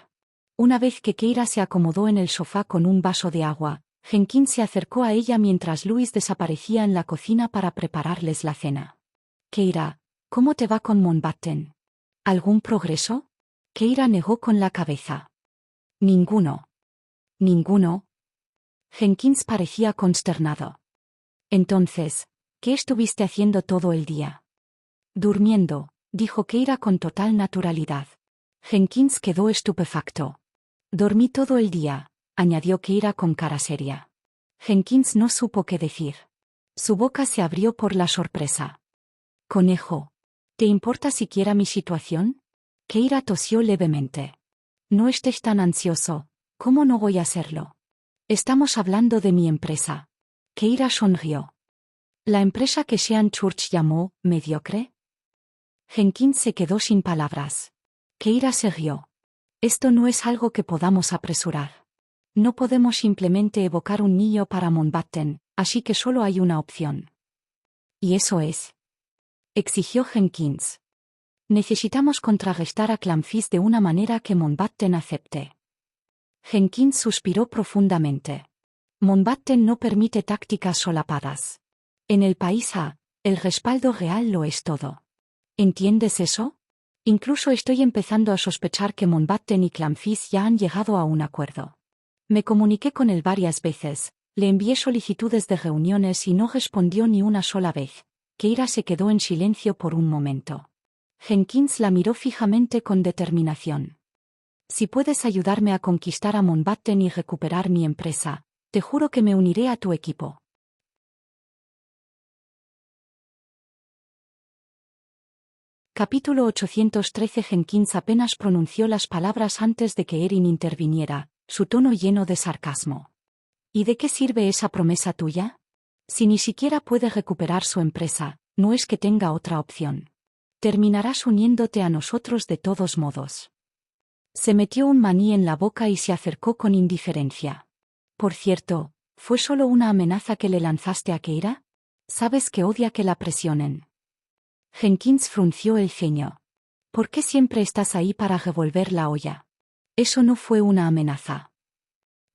S1: Una vez que Keira se acomodó en el sofá con un vaso de agua, Jenkins se acercó a ella mientras Louis desaparecía en la cocina para prepararles la cena. Keira, ¿cómo te va con Mountbatten? ¿Algún progreso? Keira negó con la cabeza. Ninguno. Ninguno. Jenkins parecía consternado. Entonces, ¿qué estuviste haciendo todo el día? Durmiendo, dijo Keira con total naturalidad. Jenkins quedó estupefacto. Dormí todo el día, añadió Keira con cara seria. Jenkins no supo qué decir. Su boca se abrió por la sorpresa. Conejo, ¿te importa siquiera mi situación? Keira tosió levemente. No estés tan ansioso, ¿cómo no voy a serlo? Estamos hablando de mi empresa. Keira sonrió. ¿La empresa que Sean Church llamó mediocre? Jenkins se quedó sin palabras. Keira se rió. Esto no es algo que podamos apresurar. No podemos simplemente evocar un niño para Mountbatten, así que solo hay una opción. ¿Y eso es? Exigió Jenkins. Necesitamos contrarrestar a Clanfish de una manera que Mountbatten acepte. Jenkins suspiró profundamente. Mountbatten no permite tácticas solapadas. En el país A, el respaldo real lo es todo. ¿Entiendes eso? Incluso estoy empezando a sospechar que Mountbatten y Clanfish ya han llegado a un acuerdo. Me comuniqué con él varias veces, le envié solicitudes de reuniones y no respondió ni una sola vez. Keira se quedó en silencio por un momento. Jenkins la miró fijamente con determinación. Si puedes ayudarme a conquistar a Mountbatten y recuperar mi empresa, te juro que me uniré a tu equipo. Capítulo 813. Jenkins apenas pronunció las palabras antes de que Erin interviniera, su tono lleno de sarcasmo. ¿Y de qué sirve esa promesa tuya? Si ni siquiera puede recuperar su empresa, no es que tenga otra opción. Terminarás uniéndote a nosotros de todos modos. Se metió un maní en la boca y se acercó con indiferencia. Por cierto, ¿fue solo una amenaza que le lanzaste a Keira? Sabes que odia que la presionen. Jenkins frunció el ceño. ¿Por qué siempre estás ahí para revolver la olla? Eso no fue una amenaza.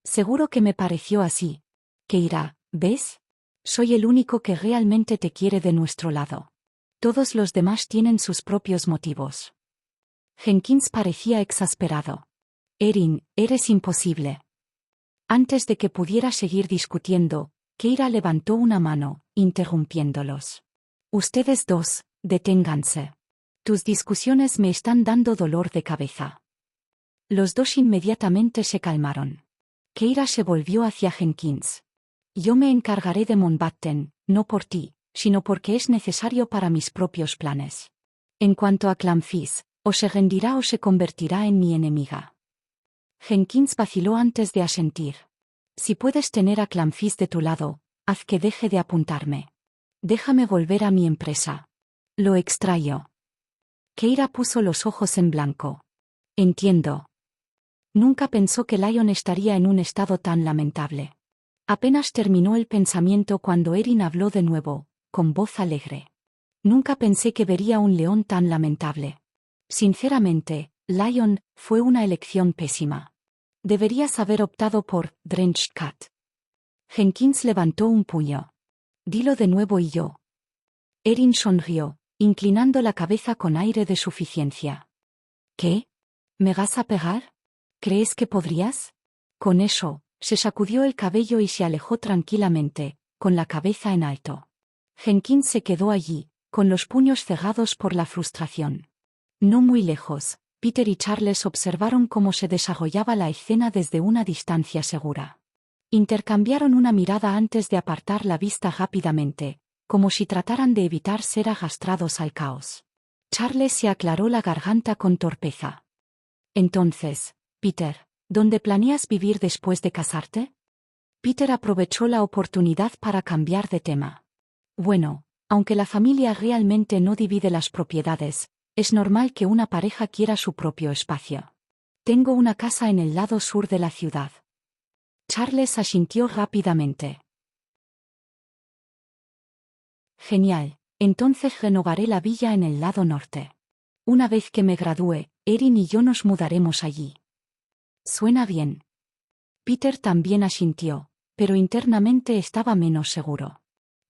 S1: Seguro que me pareció así. Keira, ¿ves? Soy el único que realmente te quiere de nuestro lado. Todos los demás tienen sus propios motivos. Jenkins parecía exasperado. Erin, eres imposible. Antes de que pudiera seguir discutiendo, Keira levantó una mano, interrumpiéndolos. Ustedes dos, deténganse. Tus discusiones me están dando dolor de cabeza. Los dos inmediatamente se calmaron. Keira se volvió hacia Jenkins. Yo me encargaré de Mountbatten, no por ti, sino porque es necesario para mis propios planes. En cuanto a Clanfish, o se rendirá o se convertirá en mi enemiga. Jenkins vaciló antes de asentir. Si puedes tener a Clanfish de tu lado, haz que deje de apuntarme. Déjame volver a mi empresa. Lo extraño. Keira puso los ojos en blanco. Entiendo. Nunca pensó que Lyon estaría en un estado tan lamentable. Apenas terminó el pensamiento cuando Erin habló de nuevo, con voz alegre. Nunca pensé que vería un león tan lamentable. Sinceramente, Lyon, fue una elección pésima. Deberías haber optado por Drenched Cat. Jenkins levantó un puño. Dilo de nuevo y yo. Erin sonrió, inclinando la cabeza con aire de suficiencia. ¿Qué? ¿Me vas a pegar? ¿Crees que podrías? Con eso, se sacudió el cabello y se alejó tranquilamente, con la cabeza en alto. Jenkins se quedó allí, con los puños cerrados por la frustración. No muy lejos, Peter y Charles observaron cómo se desarrollaba la escena desde una distancia segura. Intercambiaron una mirada antes de apartar la vista rápidamente, como si trataran de evitar ser arrastrados al caos. Charles se aclaró la garganta con torpeza. Entonces, Peter, ¿dónde planeas vivir después de casarte? Peter aprovechó la oportunidad para cambiar de tema. Bueno, aunque la familia realmente no divide las propiedades, es normal que una pareja quiera su propio espacio. Tengo una casa en el lado sur de la ciudad. Charles asintió rápidamente. Genial, entonces renovaré la villa en el lado norte. Una vez que me gradúe, Erin y yo nos mudaremos allí. Suena bien. Peter también asintió, pero internamente estaba menos seguro.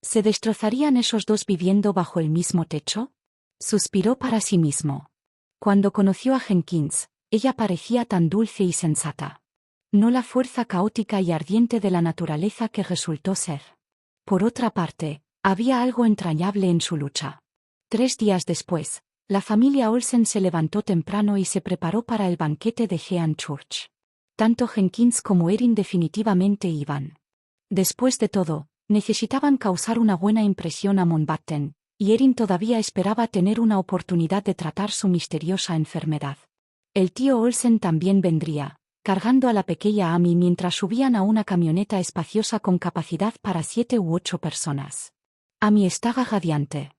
S1: ¿Se destrozarían esos dos viviendo bajo el mismo techo? Suspiró para sí mismo. Cuando conoció a Jenkins, ella parecía tan dulce y sensata. No la fuerza caótica y ardiente de la naturaleza que resultó ser. Por otra parte, había algo entrañable en su lucha. 3 días después, la familia Olsen se levantó temprano y se preparó para el banquete de Hean Church. Tanto Jenkins como Erin definitivamente iban. Después de todo, necesitaban causar una buena impresión a Mountbatten, y Erin todavía esperaba tener una oportunidad de tratar su misteriosa enfermedad. El tío Olsen también vendría, cargando a la pequeña Amy mientras subían a una camioneta espaciosa con capacidad para 7 u 8 personas. Amy estaba radiante.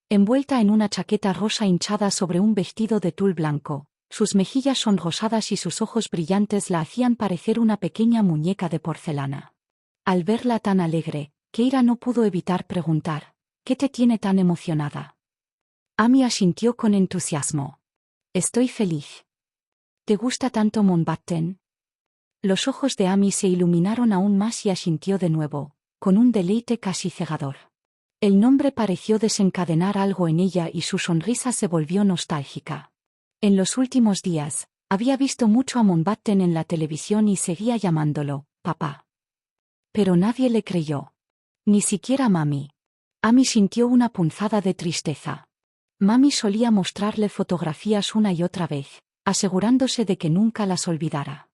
S1: Envuelta en una chaqueta rosa hinchada sobre un vestido de tul blanco, sus mejillas sonrosadas y sus ojos brillantes la hacían parecer una pequeña muñeca de porcelana. Al verla tan alegre, Keira no pudo evitar preguntar, ¿qué te tiene tan emocionada? Amy asintió con entusiasmo. Estoy feliz. ¿Te gusta tanto Mountbatten? Los ojos de Amy se iluminaron aún más y asintió de nuevo, con un deleite casi cegador. El nombre pareció desencadenar algo en ella y su sonrisa se volvió nostálgica. En los últimos días, había visto mucho a Mountbatten en la televisión y seguía llamándolo papá. Pero nadie le creyó. Ni siquiera Mami. Amy sintió una punzada de tristeza. Mami solía mostrarle fotografías una y otra vez, asegurándose de que nunca las olvidara.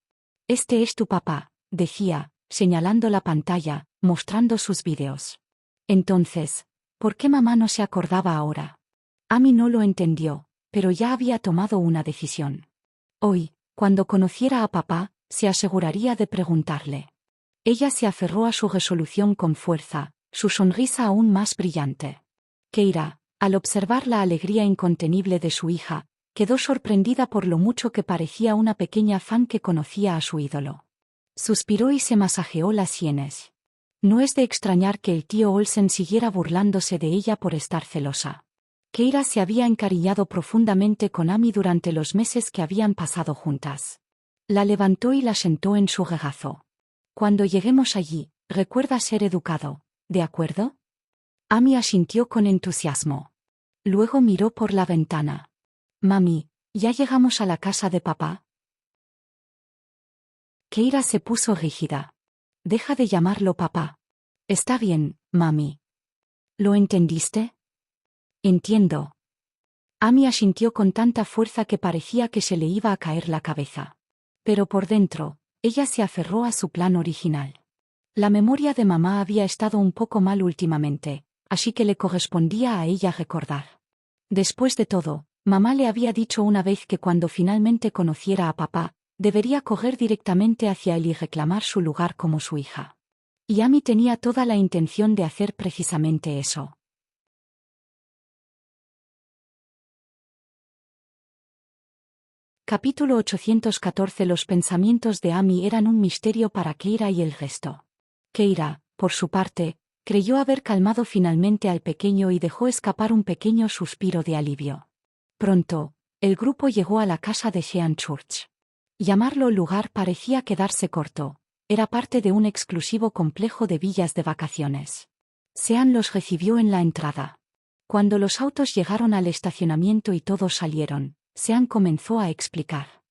S1: Este es tu papá, decía, señalando la pantalla, mostrando sus vídeos. Entonces, ¿por qué mamá no se acordaba ahora? Amy no lo entendió, pero ya había tomado una decisión. Hoy, cuando conociera a papá, se aseguraría de preguntarle. Ella se aferró a su resolución con fuerza, su sonrisa aún más brillante. Keira, al observar la alegría incontenible de su hija, quedó sorprendida por lo mucho que parecía una pequeña fan que conocía a su ídolo. Suspiró y se masajeó las sienes. No es de extrañar que el tío Olsen siguiera burlándose de ella por estar celosa. Keira se había encariñado profundamente con Amy durante los meses que habían pasado juntas. La levantó y la sentó en su regazo. Cuando lleguemos allí, recuerda ser educado, ¿de acuerdo? Amy asintió con entusiasmo. Luego miró por la ventana. Mami, ¿ya llegamos a la casa de papá? Keira se puso rígida. Deja de llamarlo papá. Está bien, mami. ¿Lo entendiste? Entiendo. Amy asintió con tanta fuerza que parecía que se le iba a caer la cabeza. Pero por dentro, ella se aferró a su plan original. La memoria de mamá había estado un poco mal últimamente, así que le correspondía a ella recordar. Después de todo, mamá le había dicho una vez que cuando finalmente conociera a papá, debería correr directamente hacia él y reclamar su lugar como su hija. Y Amy tenía toda la intención de hacer precisamente eso. Capítulo 814. Los pensamientos de Amy eran un misterio para Keira y el resto. Keira, por su parte, creyó haber calmado finalmente al pequeño y dejó escapar un pequeño suspiro de alivio. Pronto, el grupo llegó a la casa de Hean Church. Llamarlo lugar parecía quedarse corto, era parte de un exclusivo complejo de villas de vacaciones. Sean los recibió en la entrada. Cuando los autos llegaron al estacionamiento y todos salieron, Sean comenzó a explicar.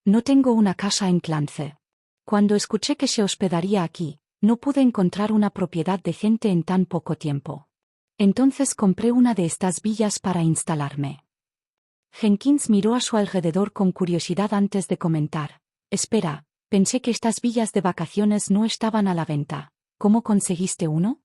S1: No tengo una casa en Clance. Cuando escuché que se hospedaría aquí, no pude encontrar una propiedad decente en tan poco tiempo. Entonces compré una de estas villas para instalarme. Jenkins miró a su alrededor con curiosidad antes de comentar. Espera, pensé que estas villas de vacaciones no estaban a la venta. ¿Cómo conseguiste uno?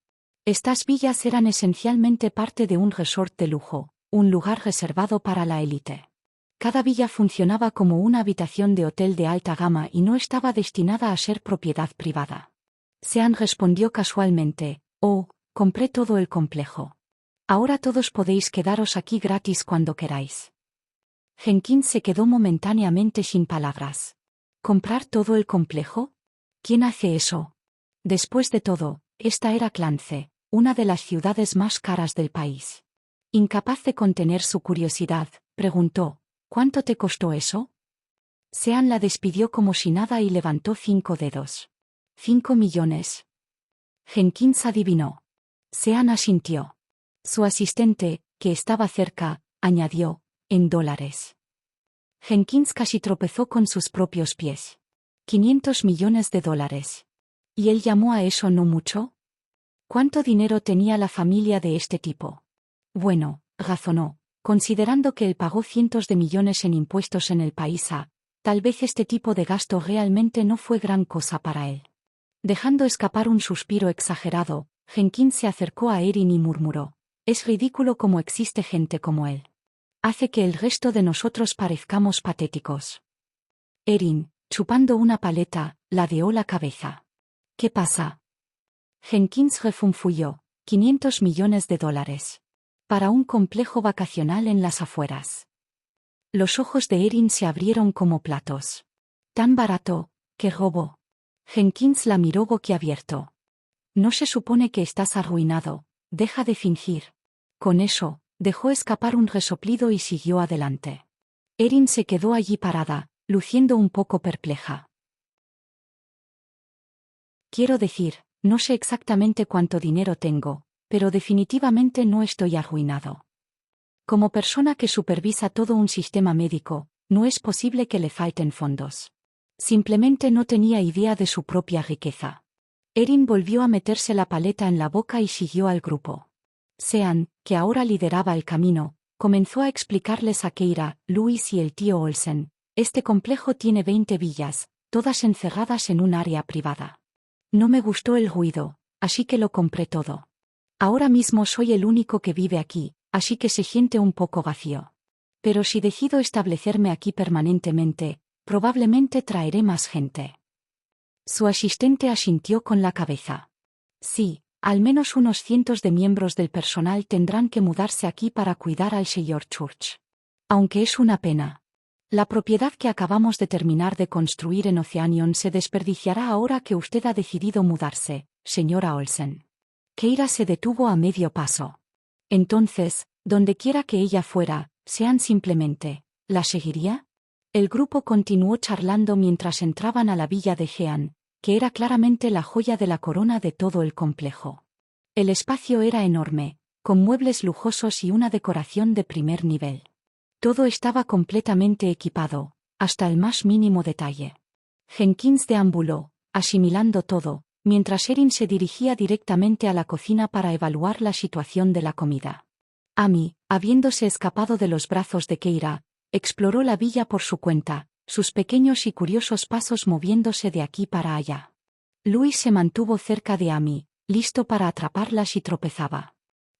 S1: Estas villas eran esencialmente parte de un resort de lujo, un lugar reservado para la élite. Cada villa funcionaba como una habitación de hotel de alta gama y no estaba destinada a ser propiedad privada. Sean respondió casualmente, oh, compré todo el complejo. Ahora todos podéis quedaros aquí gratis cuando queráis. Jenkins se quedó momentáneamente sin palabras. ¿Comprar todo el complejo? ¿Quién hace eso? Después de todo, esta era Clance, una de las ciudades más caras del país. Incapaz de contener su curiosidad, preguntó, ¿Cuánto te costó eso? Sean la despidió como si nada y levantó 5 dedos. 5 millones. Jenkins adivinó. Sean asintió. Su asistente, que estaba cerca, añadió, en dólares. Jenkins casi tropezó con sus propios pies. 500 millones de dólares. ¿Y él llamó a eso no mucho? ¿Cuánto dinero tenía la familia de este tipo? Bueno, razonó, considerando que él pagó cientos de millones en impuestos en el país tal vez este tipo de gasto realmente no fue gran cosa para él. Dejando escapar un suspiro exagerado, Jenkins se acercó a Erin y murmuró, es ridículo cómo existe gente como él. Hace que el resto de nosotros parezcamos patéticos. Erin, chupando una paleta, ladeó la cabeza. ¿Qué pasa? Jenkins refunfulló, 500 millones de dólares. Para un complejo vacacional en las afueras. Los ojos de Erin se abrieron como platos. Tan barato, qué robo. Jenkins la miró boquiabierto. No se supone que estás arruinado, deja de fingir. Con eso, dejó escapar un resoplido y siguió adelante. Erin se quedó allí parada, luciendo un poco perpleja. Quiero decir, no sé exactamente cuánto dinero tengo, pero definitivamente no estoy arruinado. Como persona que supervisa todo un sistema médico, no es posible que le falten fondos. Simplemente no tenía idea de su propia riqueza. Erin volvió a meterse la paleta en la boca y siguió al grupo. Sean, que ahora lideraba el camino, comenzó a explicarles a Keira, Louis y el tío Olsen. Este complejo tiene 20 villas, todas encerradas en un área privada. No me gustó el ruido, así que lo compré todo. Ahora mismo soy el único que vive aquí, así que se siente un poco vacío. Pero si decido establecerme aquí permanentemente, probablemente traeré más gente. Su asistente asintió con la cabeza. Sí, al menos unos cientos de miembros del personal tendrán que mudarse aquí para cuidar al señor Church. Aunque es una pena. La propiedad que acabamos de terminar de construir en Oceanion se desperdiciará ahora que usted ha decidido mudarse, señora Olsen. Keira se detuvo a medio paso. Entonces, donde quiera que ella fuera, Sean simplemente, ¿la seguiría? El grupo continuó charlando mientras entraban a la villa de Jean, que era claramente la joya de la corona de todo el complejo. El espacio era enorme, con muebles lujosos y una decoración de primer nivel. Todo estaba completamente equipado, hasta el más mínimo detalle. Jenkins deambuló, asimilando todo, mientras Erin se dirigía directamente a la cocina para evaluar la situación de la comida. Amy, habiéndose escapado de los brazos de Keira, exploró la villa por su cuenta, sus pequeños y curiosos pasos moviéndose de aquí para allá. Louis se mantuvo cerca de Amy, listo para atraparla si tropezaba.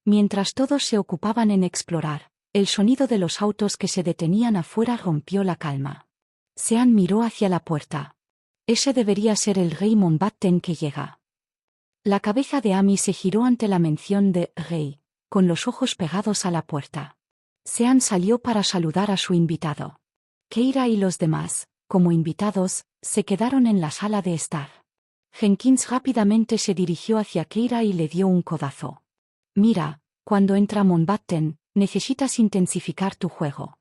S1: Mientras todos se ocupaban en explorar, el sonido de los autos que se detenían afuera rompió la calma. Sean miró hacia la puerta. Ese debería ser el rey Mountbatten que llega. La cabeza de Amy se giró ante la mención de rey, con los ojos pegados a la puerta. Sean salió para saludar a su invitado. Keira y los demás, como invitados, se quedaron en la sala de estar. Jenkins rápidamente se dirigió hacia Keira y le dio un codazo. Mira, cuando entra Mountbatten, necesitas intensificar tu juego.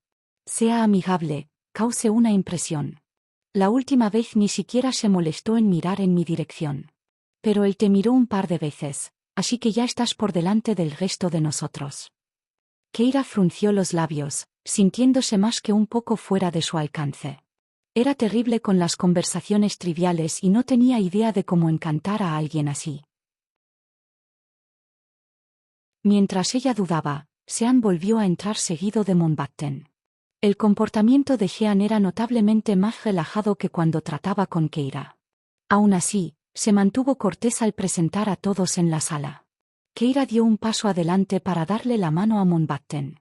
S1: Sea amigable, cause una impresión. La última vez ni siquiera se molestó en mirar en mi dirección. Pero él te miró un par de veces, así que ya estás por delante del resto de nosotros. Keira frunció los labios, sintiéndose más que un poco fuera de su alcance. Era terrible con las conversaciones triviales y no tenía idea de cómo encantar a alguien así. Mientras ella dudaba, Sean volvió a entrar seguido de Mountbatten. El comportamiento de Jean era notablemente más relajado que cuando trataba con Keira. Aún así, se mantuvo cortés al presentar a todos en la sala. Keira dio un paso adelante para darle la mano a Mountbatten.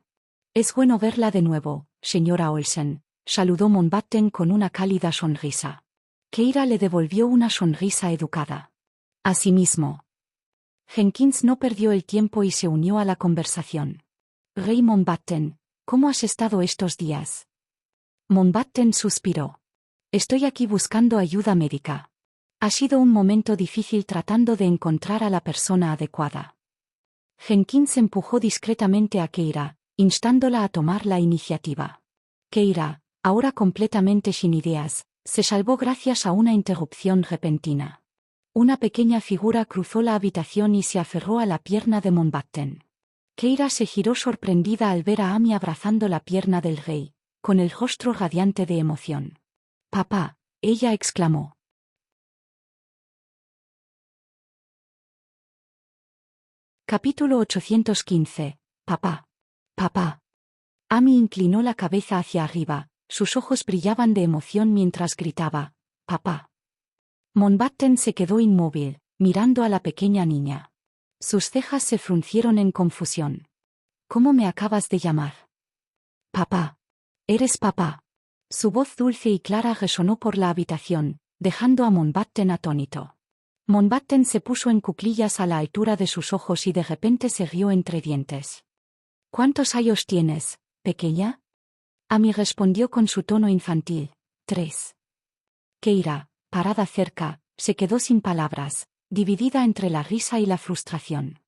S1: Es bueno verla de nuevo, señora Olsen, saludó Mountbatten con una cálida sonrisa. Keira le devolvió una sonrisa educada. Asimismo, Jenkins no perdió el tiempo y se unió a la conversación. Rey Mountbatten, ¿cómo has estado estos días? Mountbatten suspiró. Estoy aquí buscando ayuda médica. Ha sido un momento difícil tratando de encontrar a la persona adecuada. Jenkins empujó discretamente a Keira, instándola a tomar la iniciativa. Keira, ahora completamente sin ideas, se salvó gracias a una interrupción repentina. Una pequeña figura cruzó la habitación y se aferró a la pierna de Mountbatten. Keira se giró sorprendida al ver a Amy abrazando la pierna del rey, con el rostro radiante de emoción. «Papá», ella exclamó. Capítulo 815. Papá. Papá. Amy inclinó la cabeza hacia arriba, sus ojos brillaban de emoción mientras gritaba, «Papá». Mountbatten se quedó inmóvil, mirando a la pequeña niña. Sus cejas se fruncieron en confusión. «¿Cómo me acabas de llamar?» «Papá. Eres papá». Su voz dulce y clara resonó por la habitación, dejando a Mountbatten atónito. Mountbatten se puso en cuclillas a la altura de sus ojos y de repente se rió entre dientes. «¿Cuántos años tienes, pequeña?» Amy respondió con su tono infantil, 3. Keira, parada cerca, se quedó sin palabras, dividida entre la risa y la frustración.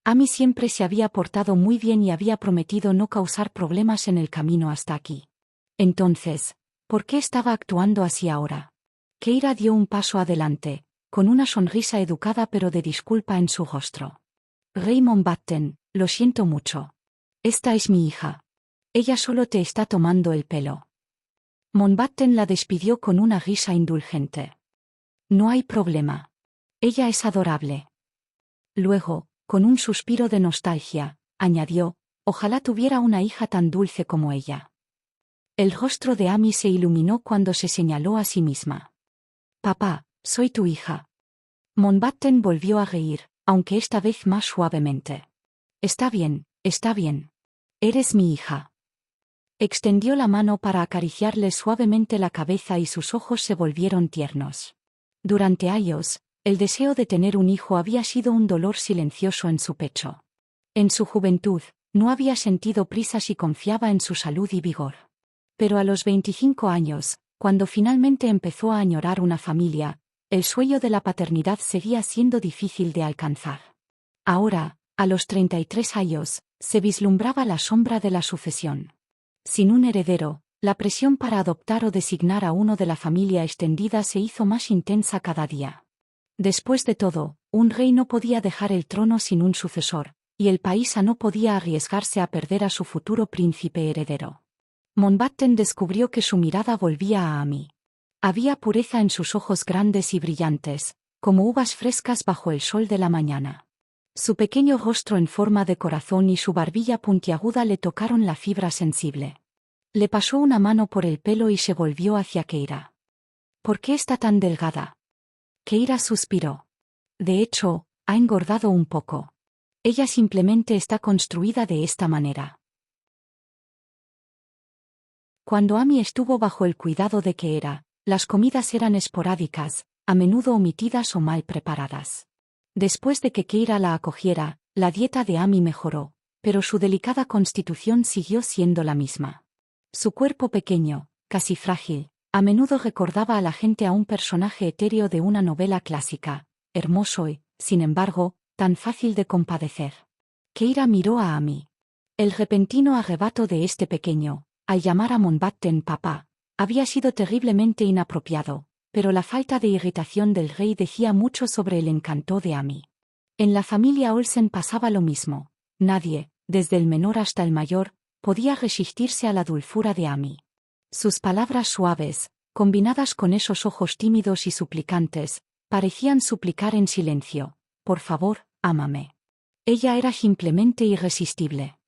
S1: Amy siempre se había portado muy bien y había prometido no causar problemas en el camino hasta aquí. Entonces, ¿por qué estaba actuando así ahora? Keira dio un paso adelante, con una sonrisa educada pero de disculpa en su rostro. «Rey Mountbatten, lo siento mucho. Esta es mi hija. Ella solo te está tomando el pelo». Mountbatten la despidió con una risa indulgente. «No hay problema. Ella es adorable». Luego, con un suspiro de nostalgia, añadió, «Ojalá tuviera una hija tan dulce como ella». El rostro de Amy se iluminó cuando se señaló a sí misma. «Papá, soy tu hija». Mountbatten volvió a reír, aunque esta vez más suavemente. Está bien, está bien. Eres mi hija». Extendió la mano para acariciarle suavemente la cabeza y sus ojos se volvieron tiernos. Durante años, el deseo de tener un hijo había sido un dolor silencioso en su pecho. En su juventud, no había sentido prisas y confiaba en su salud y vigor. Pero a los 25 años, cuando finalmente empezó a añorar una familia, el sueño de la paternidad seguía siendo difícil de alcanzar. Ahora, a los 33 años, se vislumbraba la sombra de la sucesión. Sin un heredero, la presión para adoptar o designar a uno de la familia extendida se hizo más intensa cada día. Después de todo, un rey no podía dejar el trono sin un sucesor, y el paisa no podía arriesgarse a perder a su futuro príncipe heredero. Mountbatten descubrió que su mirada volvía a Amy. Había pureza en sus ojos grandes y brillantes, como uvas frescas bajo el sol de la mañana. Su pequeño rostro en forma de corazón y su barbilla puntiaguda le tocaron la fibra sensible. Le pasó una mano por el pelo y se volvió hacia Keira. «¿Por qué está tan delgada?» Keira suspiró. «De hecho, ha engordado un poco. Ella simplemente está construida de esta manera». Cuando Amy estuvo bajo el cuidado de Keira, las comidas eran esporádicas, a menudo omitidas o mal preparadas. Después de que Keira la acogiera, la dieta de Amy mejoró, pero su delicada constitución siguió siendo la misma. Su cuerpo pequeño, casi frágil, a menudo recordaba a la gente a un personaje etéreo de una novela clásica, hermoso y, sin embargo, tan fácil de compadecer. Keira miró a Amy. El repentino arrebato de este pequeño, al llamar a Mountbatten papá, había sido terriblemente inapropiado, pero la falta de irritación del rey decía mucho sobre el encanto de Amy. En la familia Olsen pasaba lo mismo. Nadie, desde el menor hasta el mayor, podía resistirse a la dulzura de Amy. Sus palabras suaves, combinadas con esos ojos tímidos y suplicantes, parecían suplicar en silencio, «Por favor, ámame». Ella era simplemente irresistible.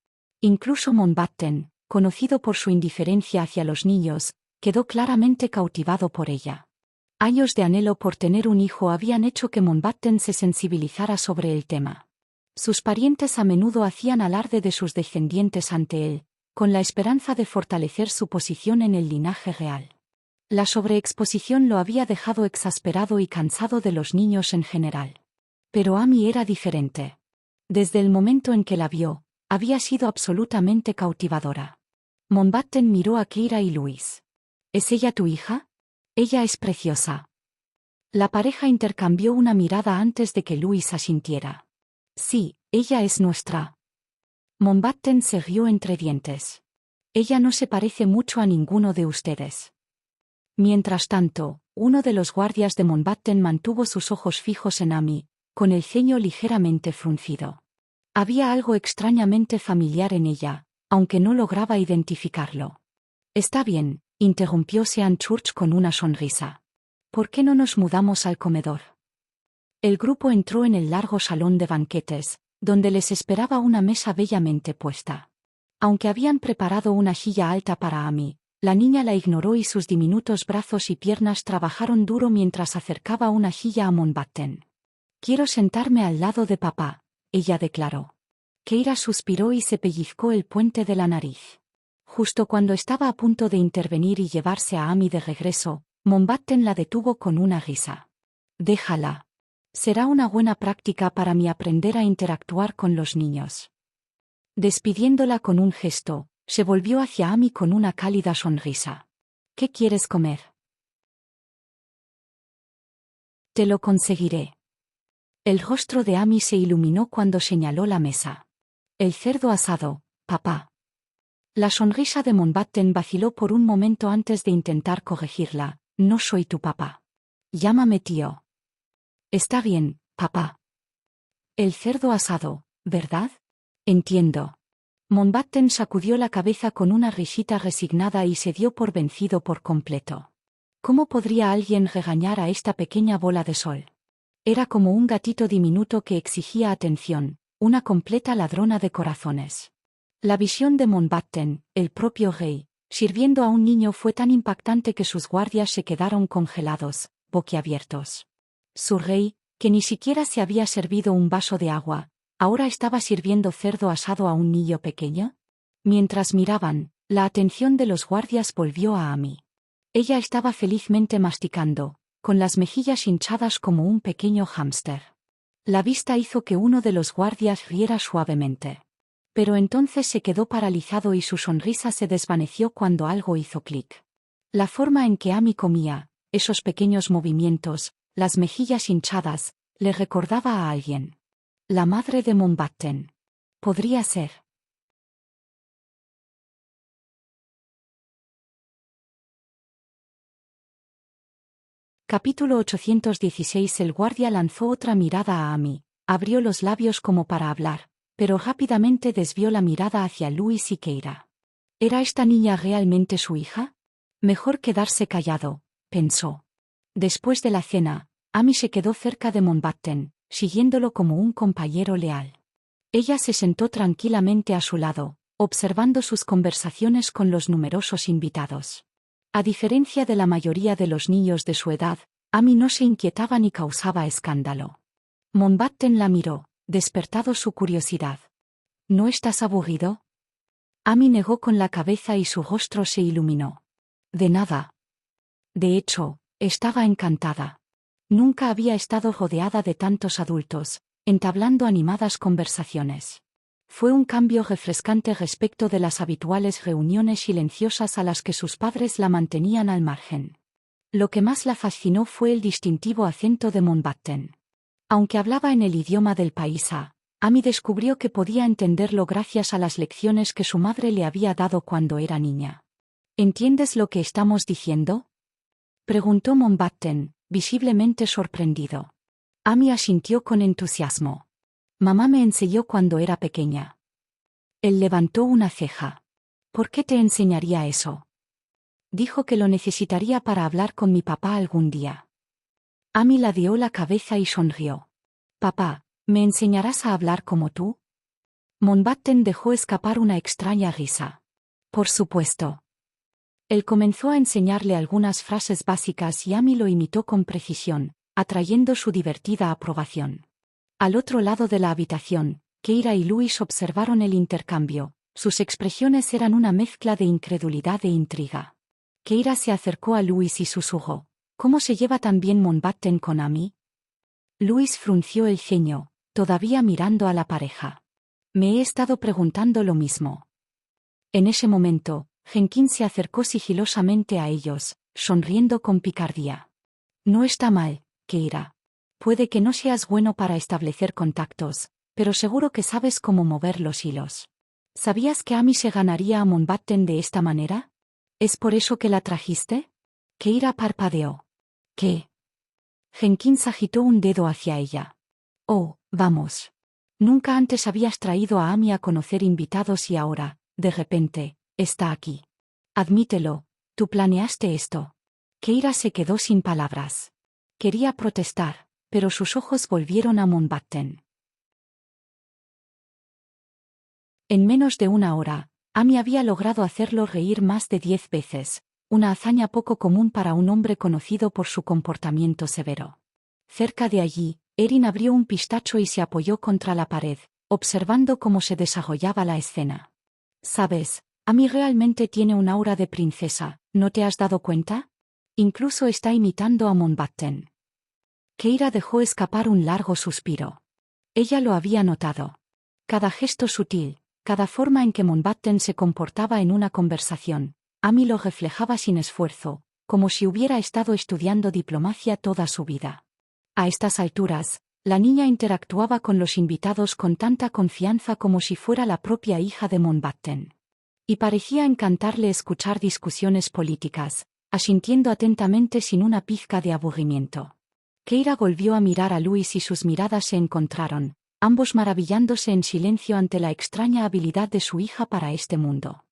S1: Incluso Mountbatten, conocido por su indiferencia hacia los niños, quedó claramente cautivado por ella. Años de anhelo por tener un hijo habían hecho que Mountbatten se sensibilizara sobre el tema. Sus parientes a menudo hacían alarde de sus descendientes ante él, con la esperanza de fortalecer su posición en el linaje real. La sobreexposición lo había dejado exasperado y cansado de los niños en general. Pero Amy era diferente. Desde el momento en que la vio, había sido absolutamente cautivadora. Mountbatten miró a Keira y Louis. «¿Es ella tu hija? Ella es preciosa». La pareja intercambió una mirada antes de que Louis asintiera. «Sí, ella es nuestra». Mountbatten se rió entre dientes. Ella no se parece mucho a ninguno de ustedes. Mientras tanto, uno de los guardias de Mountbatten mantuvo sus ojos fijos en Amy, con el ceño ligeramente fruncido. Había algo extrañamente familiar en ella, aunque no lograba identificarlo. Está bien, interrumpió Sean Church con una sonrisa. ¿Por qué no nos mudamos al comedor? El grupo entró en el largo salón de banquetes, donde les esperaba una mesa bellamente puesta. Aunque habían preparado una silla alta para Amy, la niña la ignoró y sus diminutos brazos y piernas trabajaron duro mientras acercaba una silla a Mountbatten. Quiero sentarme al lado de papá, ella declaró. Keira suspiró y se pellizcó el puente de la nariz. Justo cuando estaba a punto de intervenir y llevarse a Amy de regreso, Mountbatten la detuvo con una risa. Déjala. Será una buena práctica para mí aprender a interactuar con los niños. Despidiéndola con un gesto, se volvió hacia Amy con una cálida sonrisa. ¿Qué quieres comer? Te lo conseguiré. El rostro de Amy se iluminó cuando señaló la mesa. El cerdo asado, papá. La sonrisa de Mountbatten vaciló por un momento antes de intentar corregirla. No soy tu papá. Llámame tío. Está bien, papá. El cerdo asado, ¿verdad? Entiendo. Mountbatten sacudió la cabeza con una risita resignada y se dio por vencido por completo. ¿Cómo podría alguien regañar a esta pequeña bola de sol? Era como un gatito diminuto que exigía atención, una completa ladrona de corazones. La visión de Mountbatten, el propio rey, sirviendo a un niño fue tan impactante que sus guardias se quedaron congelados, boquiabiertos. Su rey, que ni siquiera se había servido un vaso de agua, ¿ahora estaba sirviendo cerdo asado a un niño pequeño? Mientras miraban, la atención de los guardias volvió a Amy. Ella estaba felizmente masticando, con las mejillas hinchadas como un pequeño hámster. La vista hizo que uno de los guardias riera suavemente. Pero entonces se quedó paralizado y su sonrisa se desvaneció cuando algo hizo clic. La forma en que Amy comía, esos pequeños movimientos, las mejillas hinchadas, le recordaba a alguien. La madre de Mountbatten. Podría ser. Capítulo 816. El guardia lanzó otra mirada a Amy, abrió los labios como para hablar, pero rápidamente desvió la mirada hacia Louis y Keira. ¿Era esta niña realmente su hija? Mejor quedarse callado, pensó. Después de la cena, Amy se quedó cerca de Mountbatten, siguiéndolo como un compañero leal. Ella se sentó tranquilamente a su lado, observando sus conversaciones con los numerosos invitados. A diferencia de la mayoría de los niños de su edad, Amy no se inquietaba ni causaba escándalo. Mountbatten la miró, despertado su curiosidad. ¿No estás aburrido? Amy negó con la cabeza y su rostro se iluminó. De nada. De hecho, estaba encantada. Nunca había estado rodeada de tantos adultos, entablando animadas conversaciones. Fue un cambio refrescante respecto de las habituales reuniones silenciosas a las que sus padres la mantenían al margen. Lo que más la fascinó fue el distintivo acento de Mountbatten. Aunque hablaba en el idioma del paisa, Amy descubrió que podía entenderlo gracias a las lecciones que su madre le había dado cuando era niña. ¿Entiendes lo que estamos diciendo?, preguntó Mountbatten, visiblemente sorprendido. Amy asintió con entusiasmo. Mamá me enseñó cuando era pequeña. Él levantó una ceja. ¿Por qué te enseñaría eso? Dijo que lo necesitaría para hablar con mi papá algún día. Amy ladeó la cabeza y sonrió. Papá, ¿me enseñarás a hablar como tú? Mountbatten dejó escapar una extraña risa. Por supuesto. Él comenzó a enseñarle algunas frases básicas y Amy lo imitó con precisión, atrayendo su divertida aprobación. Al otro lado de la habitación, Keira y Louis observaron el intercambio. Sus expresiones eran una mezcla de incredulidad e intriga. Keira se acercó a Louis y susurró. ¿Cómo se lleva tan bien Mountbatten con Amy? Louis frunció el ceño, todavía mirando a la pareja. Me he estado preguntando lo mismo. En ese momento, Jenkins se acercó sigilosamente a ellos, sonriendo con picardía. No está mal, Keira. Puede que no seas bueno para establecer contactos, pero seguro que sabes cómo mover los hilos. ¿Sabías que Amy se ganaría a Mountbatten de esta manera? ¿Es por eso que la trajiste? Keira parpadeó. ¿Qué? Jenkins agitó un dedo hacia ella. Oh, vamos. Nunca antes habías traído a Amy a conocer invitados y ahora, de repente, está aquí. Admítelo, tú planeaste esto. Keira se quedó sin palabras. Quería protestar, pero sus ojos volvieron a Mountbatten. En menos de una hora, Amy había logrado hacerlo reír más de 10 veces, una hazaña poco común para un hombre conocido por su comportamiento severo. Cerca de allí, Erin abrió un pistacho y se apoyó contra la pared, observando cómo se desarrollaba la escena. ¿Sabes? Amy realmente tiene un aura de princesa, ¿no te has dado cuenta? Incluso está imitando a Mountbatten. Keira dejó escapar un largo suspiro. Ella lo había notado. Cada gesto sutil, cada forma en que Mountbatten se comportaba en una conversación, Amy lo reflejaba sin esfuerzo, como si hubiera estado estudiando diplomacia toda su vida. A estas alturas, la niña interactuaba con los invitados con tanta confianza como si fuera la propia hija de Mountbatten. Y parecía encantarle escuchar discusiones políticas, asintiendo atentamente sin una pizca de aburrimiento. Keira volvió a mirar a Luis y sus miradas se encontraron, ambos maravillándose en silencio ante la extraña habilidad de su hija para este mundo.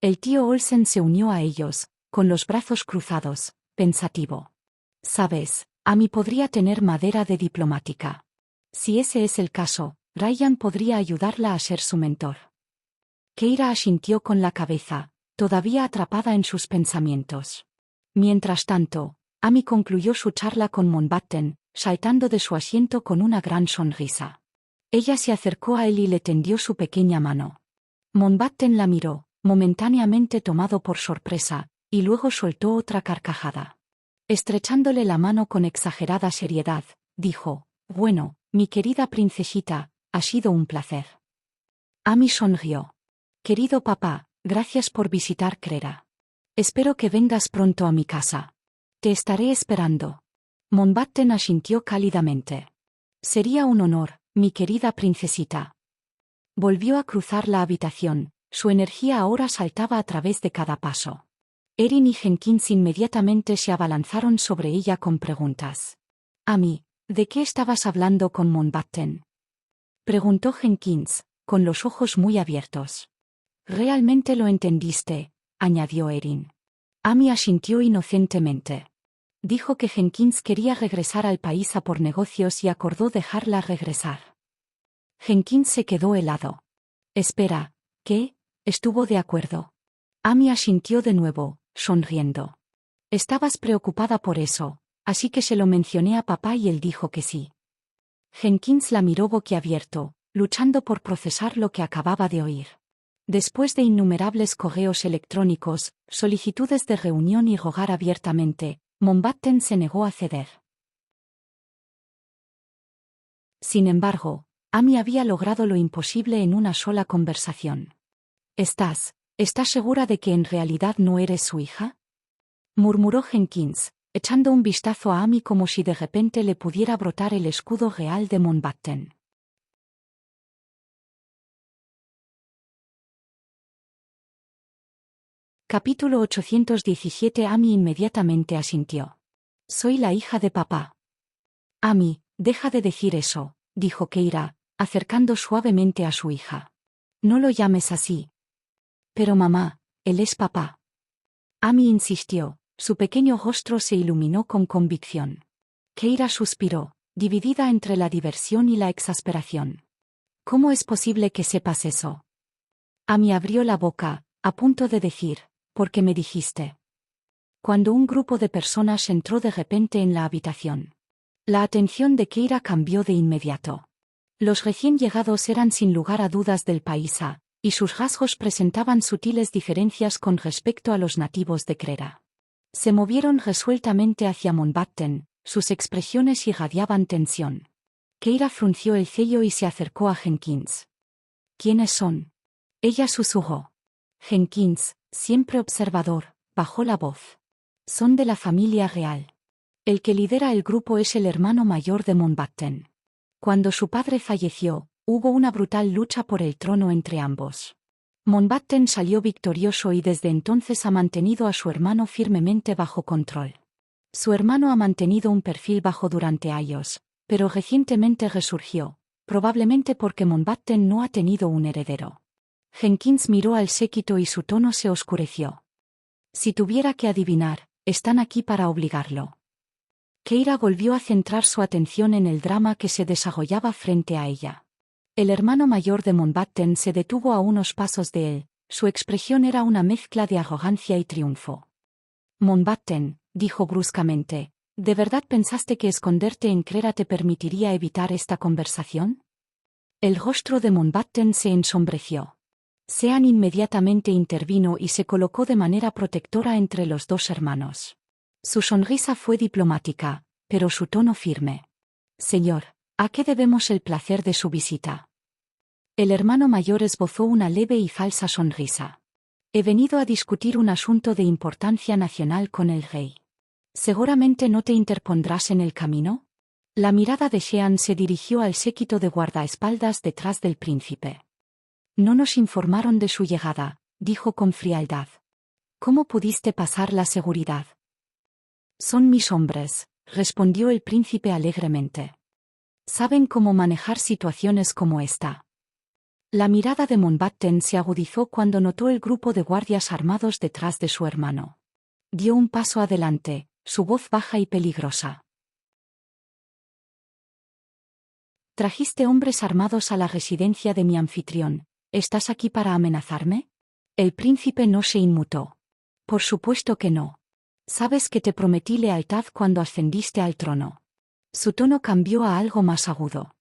S1: El tío Olsen se unió a ellos, con los brazos cruzados, pensativo. ¿Sabes? Amy podría tener madera de diplomática. Si ese es el caso, Ryan podría ayudarla a ser su mentor. Keira asintió con la cabeza, todavía atrapada en sus pensamientos. Mientras tanto, Amy concluyó su charla con Mountbatten, saltando de su asiento con una gran sonrisa. Ella se acercó a él y le tendió su pequeña mano. Mountbatten la miró, momentáneamente tomado por sorpresa, y luego soltó otra carcajada. Estrechándole la mano con exagerada seriedad, dijo: «Bueno, mi querida princesita, ha sido un placer». Amy sonrió. «Querido papá, gracias por visitar Crera. Espero que vengas pronto a mi casa. Te estaré esperando». Mountbatten asintió cálidamente. «Sería un honor, mi querida princesita». Volvió a cruzar la habitación, su energía ahora saltaba a través de cada paso. Erin y Jenkins inmediatamente se abalanzaron sobre ella con preguntas. «Amy, ¿de qué estabas hablando con Mountbatten?», preguntó Jenkins, con los ojos muy abiertos. «Realmente lo entendiste», añadió Erin. Amy asintió inocentemente. Dijo que Jenkins quería regresar al país a por negocios y acordó dejarla regresar. Jenkins se quedó helado. «Espera, ¿qué?», estuvo de acuerdo. Amy asintió de nuevo, sonriendo. «Estabas preocupada por eso, así que se lo mencioné a papá y él dijo que sí». Jenkins la miró boquiabierto, luchando por procesar lo que acababa de oír. Después de innumerables correos electrónicos, solicitudes de reunión y rogar abiertamente, Mountbatten se negó a ceder. Sin embargo, Amy había logrado lo imposible en una sola conversación. ¿Estás segura de que en realidad no eres su hija?», murmuró Jenkins, echando un vistazo a Amy como si de repente le pudiera brotar el escudo real de Mountbatten. Capítulo 817. Amy inmediatamente asintió. «Soy la hija de papá». «Amy, deja de decir eso», dijo Keira, acercando suavemente a su hija. «No lo llames así». «Pero mamá, él es papá». Amy insistió, su pequeño rostro se iluminó con convicción. Keira suspiró, dividida entre la diversión y la exasperación. «¿Cómo es posible que sepas eso?». Amy abrió la boca, a punto de decir: «¿Por qué me dijiste?», cuando un grupo de personas entró de repente en la habitación. La atención de Keira cambió de inmediato. Los recién llegados eran sin lugar a dudas del paisa, y sus rasgos presentaban sutiles diferencias con respecto a los nativos de Crera. Se movieron resueltamente hacia Mountbatten, sus expresiones irradiaban tensión. Keira frunció el ceño y se acercó a Jenkins. «¿Quiénes son?», ella susurró. Jenkins, siempre observador, bajó la voz. «Son de la familia real. El que lidera el grupo es el hermano mayor de Mountbatten. Cuando su padre falleció, hubo una brutal lucha por el trono entre ambos. Mountbatten salió victorioso y desde entonces ha mantenido a su hermano firmemente bajo control. Su hermano ha mantenido un perfil bajo durante años, pero recientemente resurgió, probablemente porque Mountbatten no ha tenido un heredero. Jenkins miró al séquito y su tono se oscureció. Si tuviera que adivinar, están aquí para obligarlo. Keira volvió a centrar su atención en el drama que se desarrollaba frente a ella. El hermano mayor de Mountbatten se detuvo a unos pasos de él, su expresión era una mezcla de arrogancia y triunfo. Mountbatten, dijo bruscamente, ¿de verdad pensaste que esconderte en Crera te permitiría evitar esta conversación? El rostro de Mountbatten se ensombreció. Sean inmediatamente intervino y se colocó de manera protectora entre los dos hermanos. Su sonrisa fue diplomática, pero su tono firme. Señor, ¿a qué debemos el placer de su visita? El hermano mayor esbozó una leve y falsa sonrisa. He venido a discutir un asunto de importancia nacional con el rey. ¿Seguramente no te interpondrás en el camino? La mirada de Sean se dirigió al séquito de guardaespaldas detrás del príncipe. No nos informaron de su llegada, dijo con frialdad. ¿Cómo pudiste pasar la seguridad? Son mis hombres, respondió el príncipe alegremente. Saben cómo manejar situaciones como esta. La mirada de Mountbatten se agudizó cuando notó el grupo de guardias armados detrás de su hermano. Dio un paso adelante, su voz baja y peligrosa. Trajiste hombres armados a la residencia de mi anfitrión. ¿Estás aquí para amenazarme? El príncipe no se inmutó. Por supuesto que no. Sabes que te prometí lealtad cuando ascendiste al trono. Su tono cambió a algo más agudo.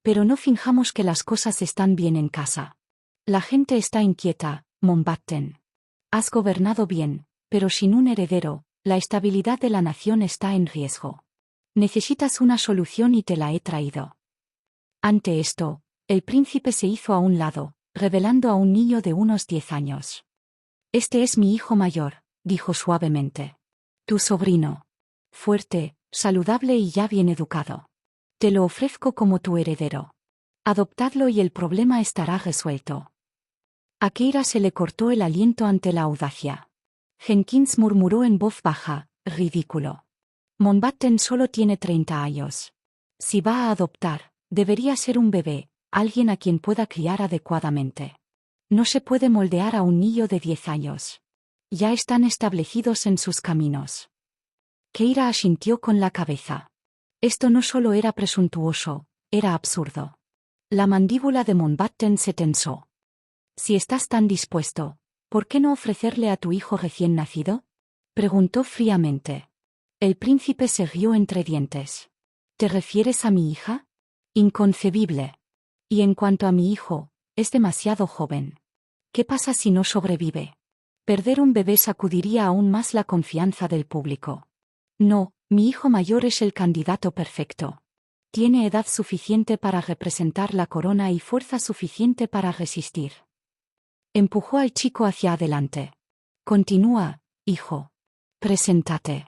S1: Pero no finjamos que las cosas están bien en casa. La gente está inquieta, Mountbatten. Has gobernado bien, pero sin un heredero, la estabilidad de la nación está en riesgo. Necesitas una solución y te la he traído. Ante esto, el príncipe se hizo a un lado, revelando a un niño de unos 10 años. Este es mi hijo mayor, dijo suavemente. Tu sobrino. Fuerte, saludable y ya bien educado. Te lo ofrezco como tu heredero. Adoptadlo y el problema estará resuelto. A Keira se le cortó el aliento ante la audacia. Jenkins murmuró en voz baja, ridículo. Mountbatten solo tiene 30 años. Si va a adoptar, debería ser un bebé, alguien a quien pueda criar adecuadamente. No se puede moldear a un niño de 10 años. Ya están establecidos en sus caminos. Keira asintió con la cabeza. Esto no solo era presuntuoso, era absurdo. La mandíbula de Mountbatten se tensó. Si estás tan dispuesto, ¿por qué no ofrecerle a tu hijo recién nacido? Preguntó fríamente. El príncipe se rió entre dientes. ¿Te refieres a mi hija? Inconcebible. Y en cuanto a mi hijo, es demasiado joven. ¿Qué pasa si no sobrevive? Perder un bebé sacudiría aún más la confianza del público. No, mi hijo mayor es el candidato perfecto. Tiene edad suficiente para representar la corona y fuerza suficiente para resistir. Empujó al chico hacia adelante. Continúa, hijo. Preséntate.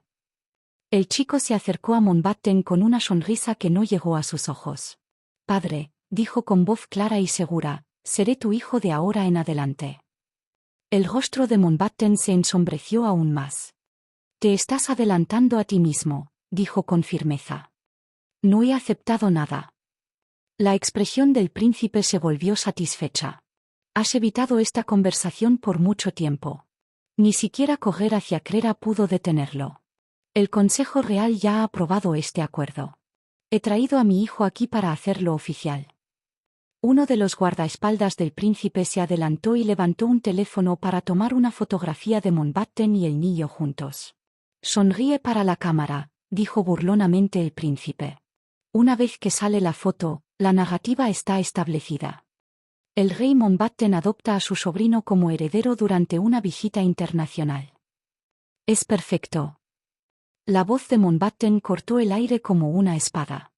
S1: El chico se acercó a Mountbatten con una sonrisa que no llegó a sus ojos. Padre, dijo con voz clara y segura, seré tu hijo de ahora en adelante. El rostro de Mountbatten se ensombreció aún más. Te estás adelantando a ti mismo, dijo con firmeza. No he aceptado nada. La expresión del príncipe se volvió satisfecha. Has evitado esta conversación por mucho tiempo. Ni siquiera correr hacia Crera pudo detenerlo. El Consejo Real ya ha aprobado este acuerdo. He traído a mi hijo aquí para hacerlo oficial. Uno de los guardaespaldas del príncipe se adelantó y levantó un teléfono para tomar una fotografía de Mountbatten y el niño juntos. Sonríe para la cámara, dijo burlonamente el príncipe. Una vez que sale la foto, la narrativa está establecida. El rey Mountbatten adopta a su sobrino como heredero durante una visita internacional. Es perfecto. La voz de Mountbatten cortó el aire como una espada.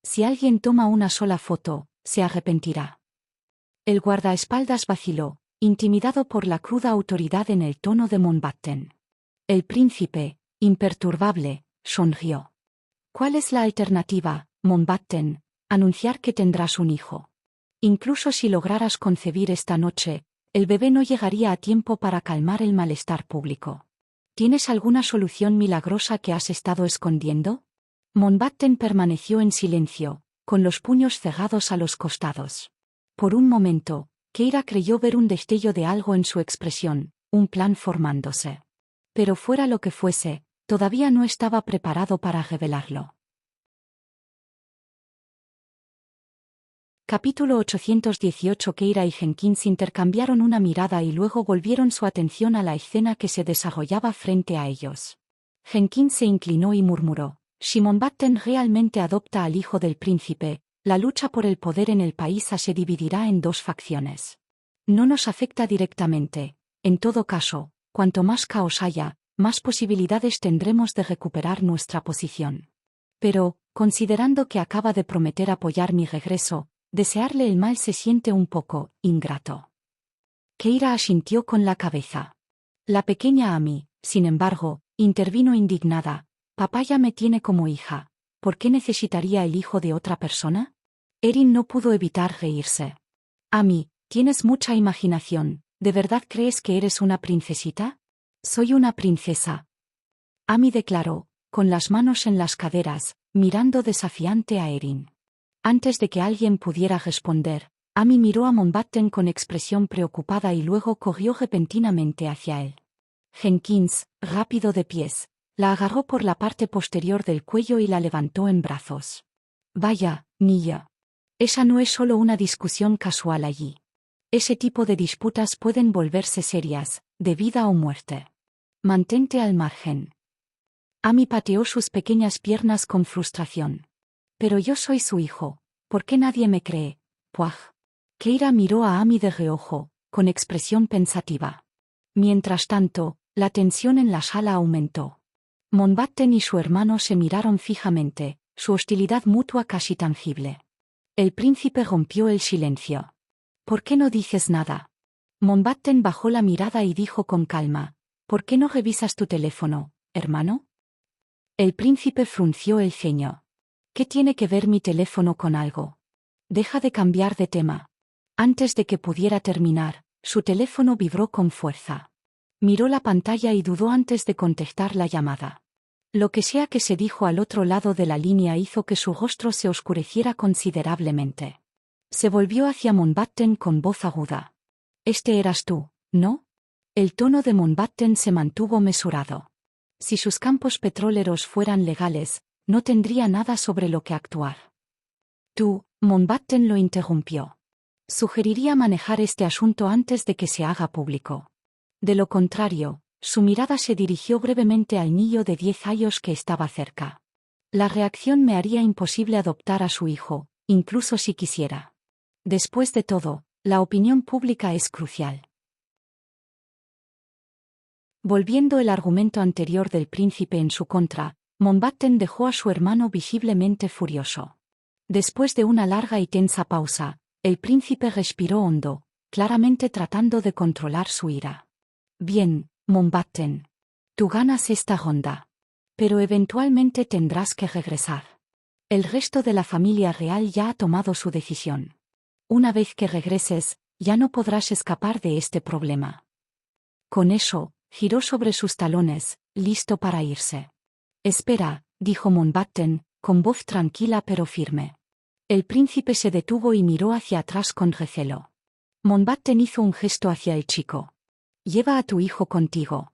S1: Si alguien toma una sola foto, se arrepentirá. El guardaespaldas vaciló, intimidado por la cruda autoridad en el tono de Mountbatten. El príncipe, imperturbable, sonrió. ¿Cuál es la alternativa, Mountbatten? Anunciar que tendrás un hijo. Incluso si lograras concebir esta noche, el bebé no llegaría a tiempo para calmar el malestar público. ¿Tienes alguna solución milagrosa que has estado escondiendo? Mountbatten permaneció en silencio, con los puños cegados a los costados. Por un momento, Keira creyó ver un destello de algo en su expresión, un plan formándose. Pero fuera lo que fuese, todavía no estaba preparado para revelarlo. Capítulo 818. Keira y Jenkins intercambiaron una mirada y luego volvieron su atención a la escena que se desarrollaba frente a ellos. Jenkins se inclinó y murmuró: si Mountbatten realmente adopta al hijo del príncipe, la lucha por el poder en el país se dividirá en dos facciones. No nos afecta directamente. En todo caso, cuanto más caos haya, más posibilidades tendremos de recuperar nuestra posición. Pero, considerando que acaba de prometer apoyar mi regreso, desearle el mal se siente un poco ingrato. Keira asintió con la cabeza. La pequeña Amy, sin embargo, intervino indignada: papá ya me tiene como hija, ¿por qué necesitaría el hijo de otra persona? Erin no pudo evitar reírse. Amy, tienes mucha imaginación, ¿de verdad crees que eres una princesita? Soy una princesa. Amy declaró, con las manos en las caderas, mirando desafiante a Erin. Antes de que alguien pudiera responder, Amy miró a Mountbatten con expresión preocupada y luego corrió repentinamente hacia él. Jenkins, rápido de pies, la agarró por la parte posterior del cuello y la levantó en brazos. Vaya, niña. Esa no es solo una discusión casual allí. Ese tipo de disputas pueden volverse serias, de vida o muerte. Mantente al margen. Amy pateó sus pequeñas piernas con frustración. Pero yo soy su hijo, ¿por qué nadie me cree? Puaj. Keira miró a Amy de reojo, con expresión pensativa. Mientras tanto, la tensión en la sala aumentó. Mountbatten y su hermano se miraron fijamente, su hostilidad mutua casi tangible. El príncipe rompió el silencio. ¿Por qué no dices nada? Mountbatten bajó la mirada y dijo con calma: ¿por qué no revisas tu teléfono, hermano? El príncipe frunció el ceño. ¿Qué tiene que ver mi teléfono con algo? Deja de cambiar de tema. Antes de que pudiera terminar, su teléfono vibró con fuerza. Miró la pantalla y dudó antes de contestar la llamada. Lo que sea que se dijo al otro lado de la línea hizo que su rostro se oscureciera considerablemente. Se volvió hacia Mountbatten con voz aguda. Este eras tú, ¿no? El tono de Mountbatten se mantuvo mesurado. Si sus campos petroleros fueran legales, no tendría nada sobre lo que actuar. Tú, Mountbatten lo interrumpió. Sugeriría manejar este asunto antes de que se haga público. De lo contrario, su mirada se dirigió brevemente al niño de 10 años que estaba cerca. La reacción me haría imposible adoptar a su hijo, incluso si quisiera. Después de todo, la opinión pública es crucial. Volviendo el argumento anterior del príncipe en su contra, Mountbatten dejó a su hermano visiblemente furioso. Después de una larga y tensa pausa, el príncipe respiró hondo, claramente tratando de controlar su ira. Bien, Mountbatten. Tú ganas esta ronda. Pero eventualmente tendrás que regresar. El resto de la familia real ya ha tomado su decisión. Una vez que regreses, ya no podrás escapar de este problema. Con eso, giró sobre sus talones, listo para irse. Espera, dijo Mountbatten, con voz tranquila pero firme. El príncipe se detuvo y miró hacia atrás con recelo. Mountbatten hizo un gesto hacia el chico. Lleva a tu hijo contigo.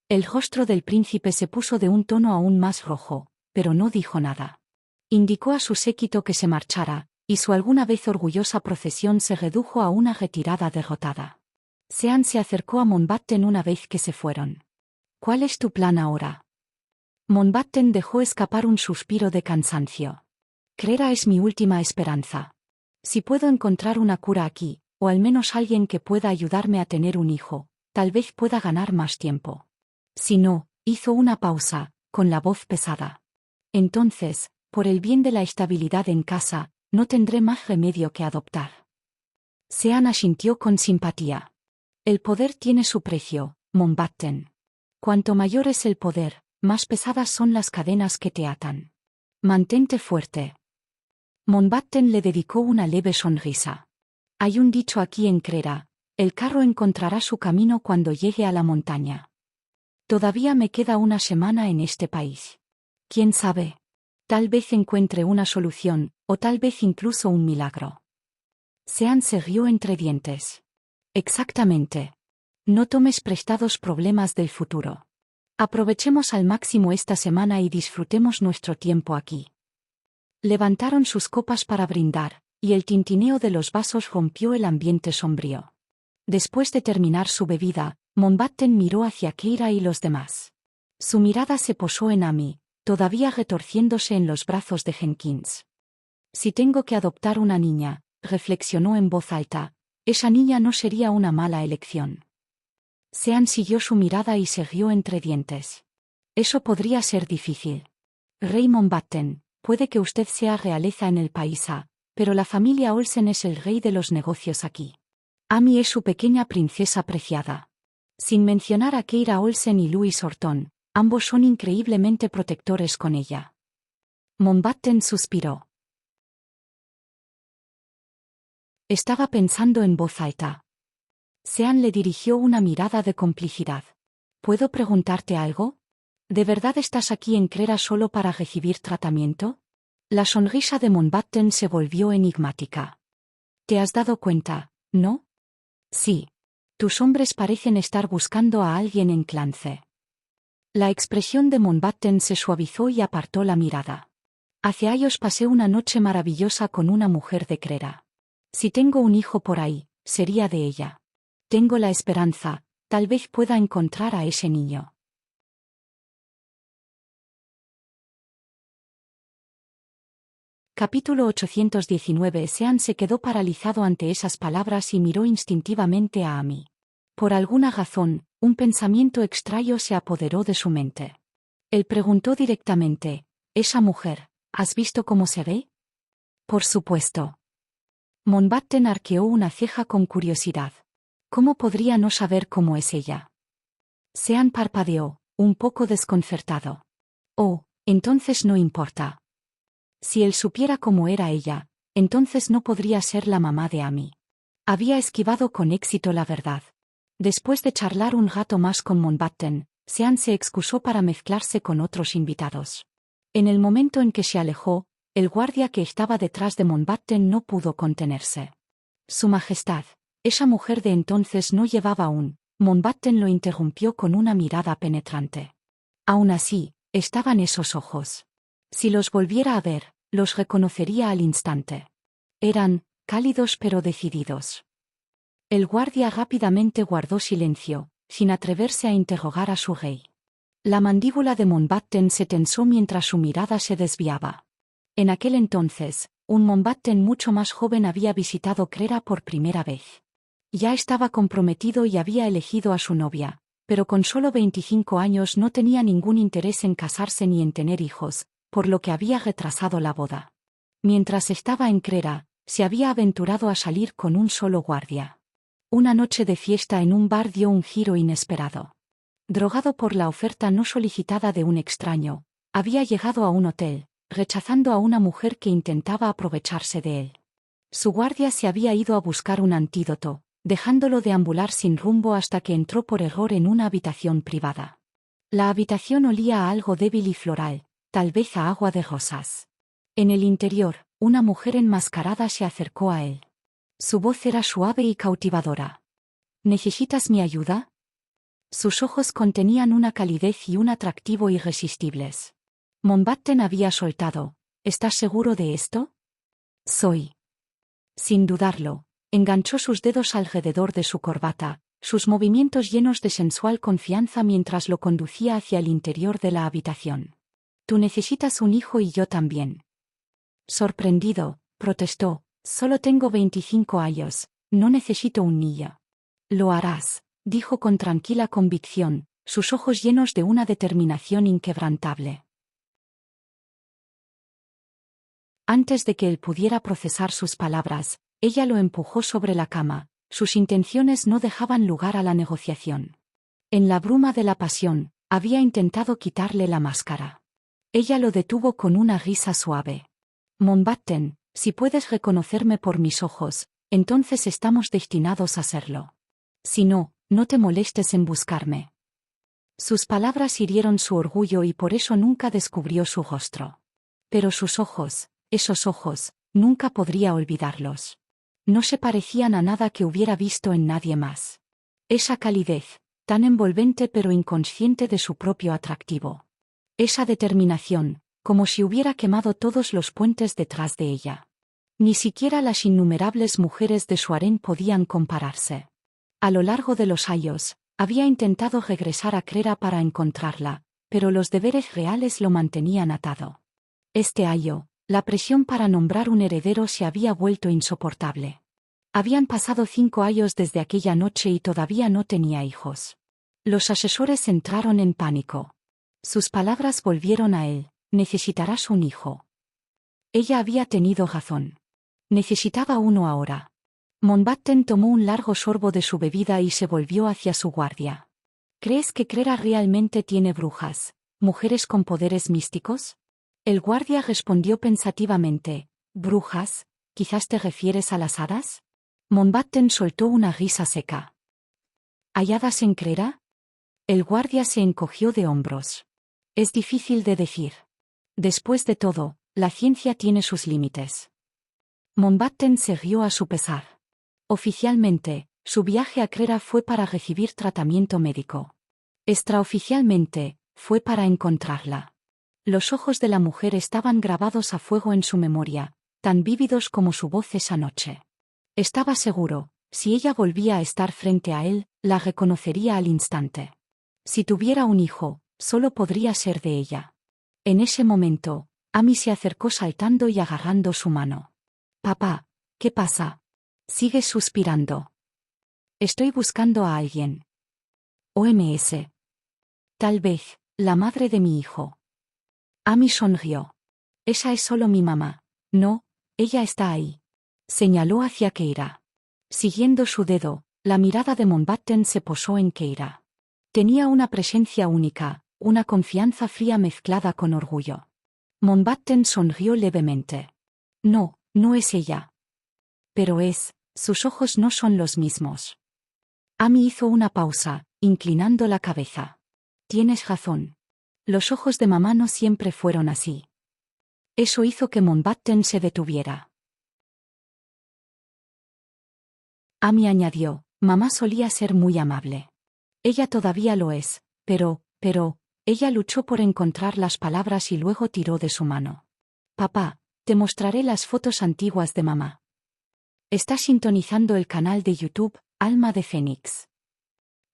S1: El rostro del príncipe se puso de un tono aún más rojo, pero no dijo nada. Indicó a su séquito que se marchara, y su alguna vez orgullosa procesión se redujo a una retirada derrotada. Sean se acercó a Mountbatten una vez que se fueron. ¿Cuál es tu plan ahora? Mountbatten dejó escapar un suspiro de cansancio. Creera es mi última esperanza. Si puedo encontrar una cura aquí, o al menos alguien que pueda ayudarme a tener un hijo, tal vez pueda ganar más tiempo. Si no, hizo una pausa, con la voz pesada. Entonces, por el bien de la estabilidad en casa, no tendré más remedio que adoptar. Sean asintió con simpatía. El poder tiene su precio, Mountbatten. Cuanto mayor es el poder, más pesadas son las cadenas que te atan. Mantente fuerte. Mountbatten le dedicó una leve sonrisa. Hay un dicho aquí en Crera: el carro encontrará su camino cuando llegue a la montaña. Todavía me queda una semana en este país. ¿Quién sabe? Tal vez encuentre una solución, o tal vez incluso un milagro. Sean se rió entre dientes. Exactamente. No tomes prestados problemas del futuro. Aprovechemos al máximo esta semana y disfrutemos nuestro tiempo aquí. Levantaron sus copas para brindar, y el tintineo de los vasos rompió el ambiente sombrío. Después de terminar su bebida, Mountbatten miró hacia Keira y los demás. Su mirada se posó en Amy, todavía retorciéndose en los brazos de Jenkins. Si tengo que adoptar una niña, reflexionó en voz alta, esa niña no sería una mala elección. Sean siguió su mirada y se rió entre dientes. Eso podría ser difícil. Rey Mountbatten, puede que usted sea realeza en el país A, pero la familia Olsen es el rey de los negocios aquí. Amy es su pequeña princesa preciada. Sin mencionar a Keira Olsen y Louis Horton, ambos son increíblemente protectores con ella. Mountbatten suspiró. Estaba pensando en voz alta. Sean le dirigió una mirada de complicidad. ¿Puedo preguntarte algo? ¿De verdad estás aquí en Crera solo para recibir tratamiento? La sonrisa de Mountbatten se volvió enigmática. ¿Te has dado cuenta, no? Sí. Tus hombres parecen estar buscando a alguien en Clance. La expresión de Mountbatten se suavizó y apartó la mirada. Hace años pasé una noche maravillosa con una mujer de Crera. Si tengo un hijo por ahí, sería de ella. Tengo la esperanza, tal vez pueda encontrar a ese niño. Capítulo 819. Sean se quedó paralizado ante esas palabras y miró instintivamente a Amy. Por alguna razón, un pensamiento extraño se apoderó de su mente. Él preguntó directamente, «¿Esa mujer, has visto cómo se ve?» «Por supuesto». Mountbatten arqueó una ceja con curiosidad. ¿Cómo podría no saber cómo es ella? Sean parpadeó, un poco desconcertado. «Oh, entonces no importa». Si él supiera cómo era ella, entonces no podría ser la mamá de Amy. Había esquivado con éxito la verdad. Después de charlar un rato más con Mountbatten, Sean se excusó para mezclarse con otros invitados. En el momento en que se alejó, el guardia que estaba detrás de Mountbatten no pudo contenerse. Su Majestad, esa mujer de entonces no llevaba un. Mountbatten lo interrumpió con una mirada penetrante. Aún así, estaban esos ojos. Si los volviera a ver, los reconocería al instante. Eran cálidos pero decididos. El guardia rápidamente guardó silencio, sin atreverse a interrogar a su rey. La mandíbula de Mountbatten se tensó mientras su mirada se desviaba. En aquel entonces, un Mountbatten mucho más joven había visitado Crera por primera vez. Ya estaba comprometido y había elegido a su novia, pero con solo 25 años no tenía ningún interés en casarse ni en tener hijos, por lo que había retrasado la boda. Mientras estaba en Crera, se había aventurado a salir con un solo guardia. Una noche de fiesta en un bar dio un giro inesperado. Drogado por la oferta no solicitada de un extraño, había llegado a un hotel, rechazando a una mujer que intentaba aprovecharse de él. Su guardia se había ido a buscar un antídoto, dejándolo deambular sin rumbo hasta que entró por error en una habitación privada. La habitación olía a algo débil y floral, tal vez a agua de rosas. En el interior, una mujer enmascarada se acercó a él. Su voz era suave y cautivadora. ¿Necesitas mi ayuda? Sus ojos contenían una calidez y un atractivo irresistibles. Mountbatten había soltado. ¿Estás seguro de esto? Soy. Sin dudarlo, enganchó sus dedos alrededor de su corbata, sus movimientos llenos de sensual confianza mientras lo conducía hacia el interior de la habitación. Tú necesitas un hijo y yo también. Sorprendido, protestó, solo tengo 25 años, no necesito un niño. Lo harás, dijo con tranquila convicción, sus ojos llenos de una determinación inquebrantable. Antes de que él pudiera procesar sus palabras, ella lo empujó sobre la cama, sus intenciones no dejaban lugar a la negociación. En la bruma de la pasión, había intentado quitarle la máscara. Ella lo detuvo con una risa suave. Mountbatten, Si puedes reconocerme por mis ojos, entonces estamos destinados a serlo. Si no, no te molestes en buscarme. Sus palabras hirieron su orgullo y por eso nunca descubrió su rostro. Pero sus ojos, esos ojos, nunca podría olvidarlos. No se parecían a nada que hubiera visto en nadie más. Esa calidez, tan envolvente pero inconsciente de su propio atractivo. Esa determinación, como si hubiera quemado todos los puentes detrás de ella. Ni siquiera las innumerables mujeres de su harén podían compararse. A lo largo de los años, había intentado regresar a Crera para encontrarla, pero los deberes reales lo mantenían atado. Este año, la presión para nombrar un heredero se había vuelto insoportable. Habían pasado 5 años desde aquella noche y todavía no tenía hijos. Los asesores entraron en pánico. Sus palabras volvieron a él: necesitarás un hijo. Ella había tenido razón. Necesitaba uno ahora. Mountbatten tomó un largo sorbo de su bebida y se volvió hacia su guardia. ¿Crees que Crera realmente tiene brujas, mujeres con poderes místicos? El guardia respondió pensativamente: ¿brujas? ¿Quizás te refieres a las hadas? Mountbatten soltó una risa seca. ¿Halladas en Crera? El guardia se encogió de hombros. Es difícil de decir. Después de todo, la ciencia tiene sus límites. Mountbatten se rió a su pesar. Oficialmente, su viaje a Crera fue para recibir tratamiento médico. Extraoficialmente, fue para encontrarla. Los ojos de la mujer estaban grabados a fuego en su memoria, tan vívidos como su voz esa noche. Estaba seguro, si ella volvía a estar frente a él, la reconocería al instante. Si tuviera un hijo, solo podría ser de ella. En ese momento, Amy se acercó saltando y agarrando su mano. «Papá, ¿qué pasa? Sigues suspirando». «Estoy buscando a alguien». «OMS. Tal vez, la madre de mi hijo». Amy sonrió. «Esa es solo mi mamá». «No, ella está ahí». Señaló hacia Keira. Siguiendo su dedo, la mirada de Mountbatten se posó en Keira. Tenía una presencia única, una confianza fría mezclada con orgullo. Mountbatten sonrió levemente. «No, no es ella». «Pero es, sus ojos no son los mismos». Amy hizo una pausa, inclinando la cabeza. «Tienes razón. Los ojos de mamá no siempre fueron así». Eso hizo que Mountbatten se detuviera. Amy añadió: «Mamá solía ser muy amable. Ella todavía lo es, pero, ella luchó por encontrar las palabras y luego tiró de su mano. Papá, te mostraré las fotos antiguas de mamá». Estás sintonizando el canal de YouTube, Alma de Fénix.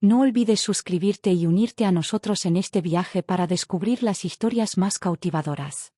S1: No olvides suscribirte y unirte a nosotros en este viaje para descubrir las historias más cautivadoras.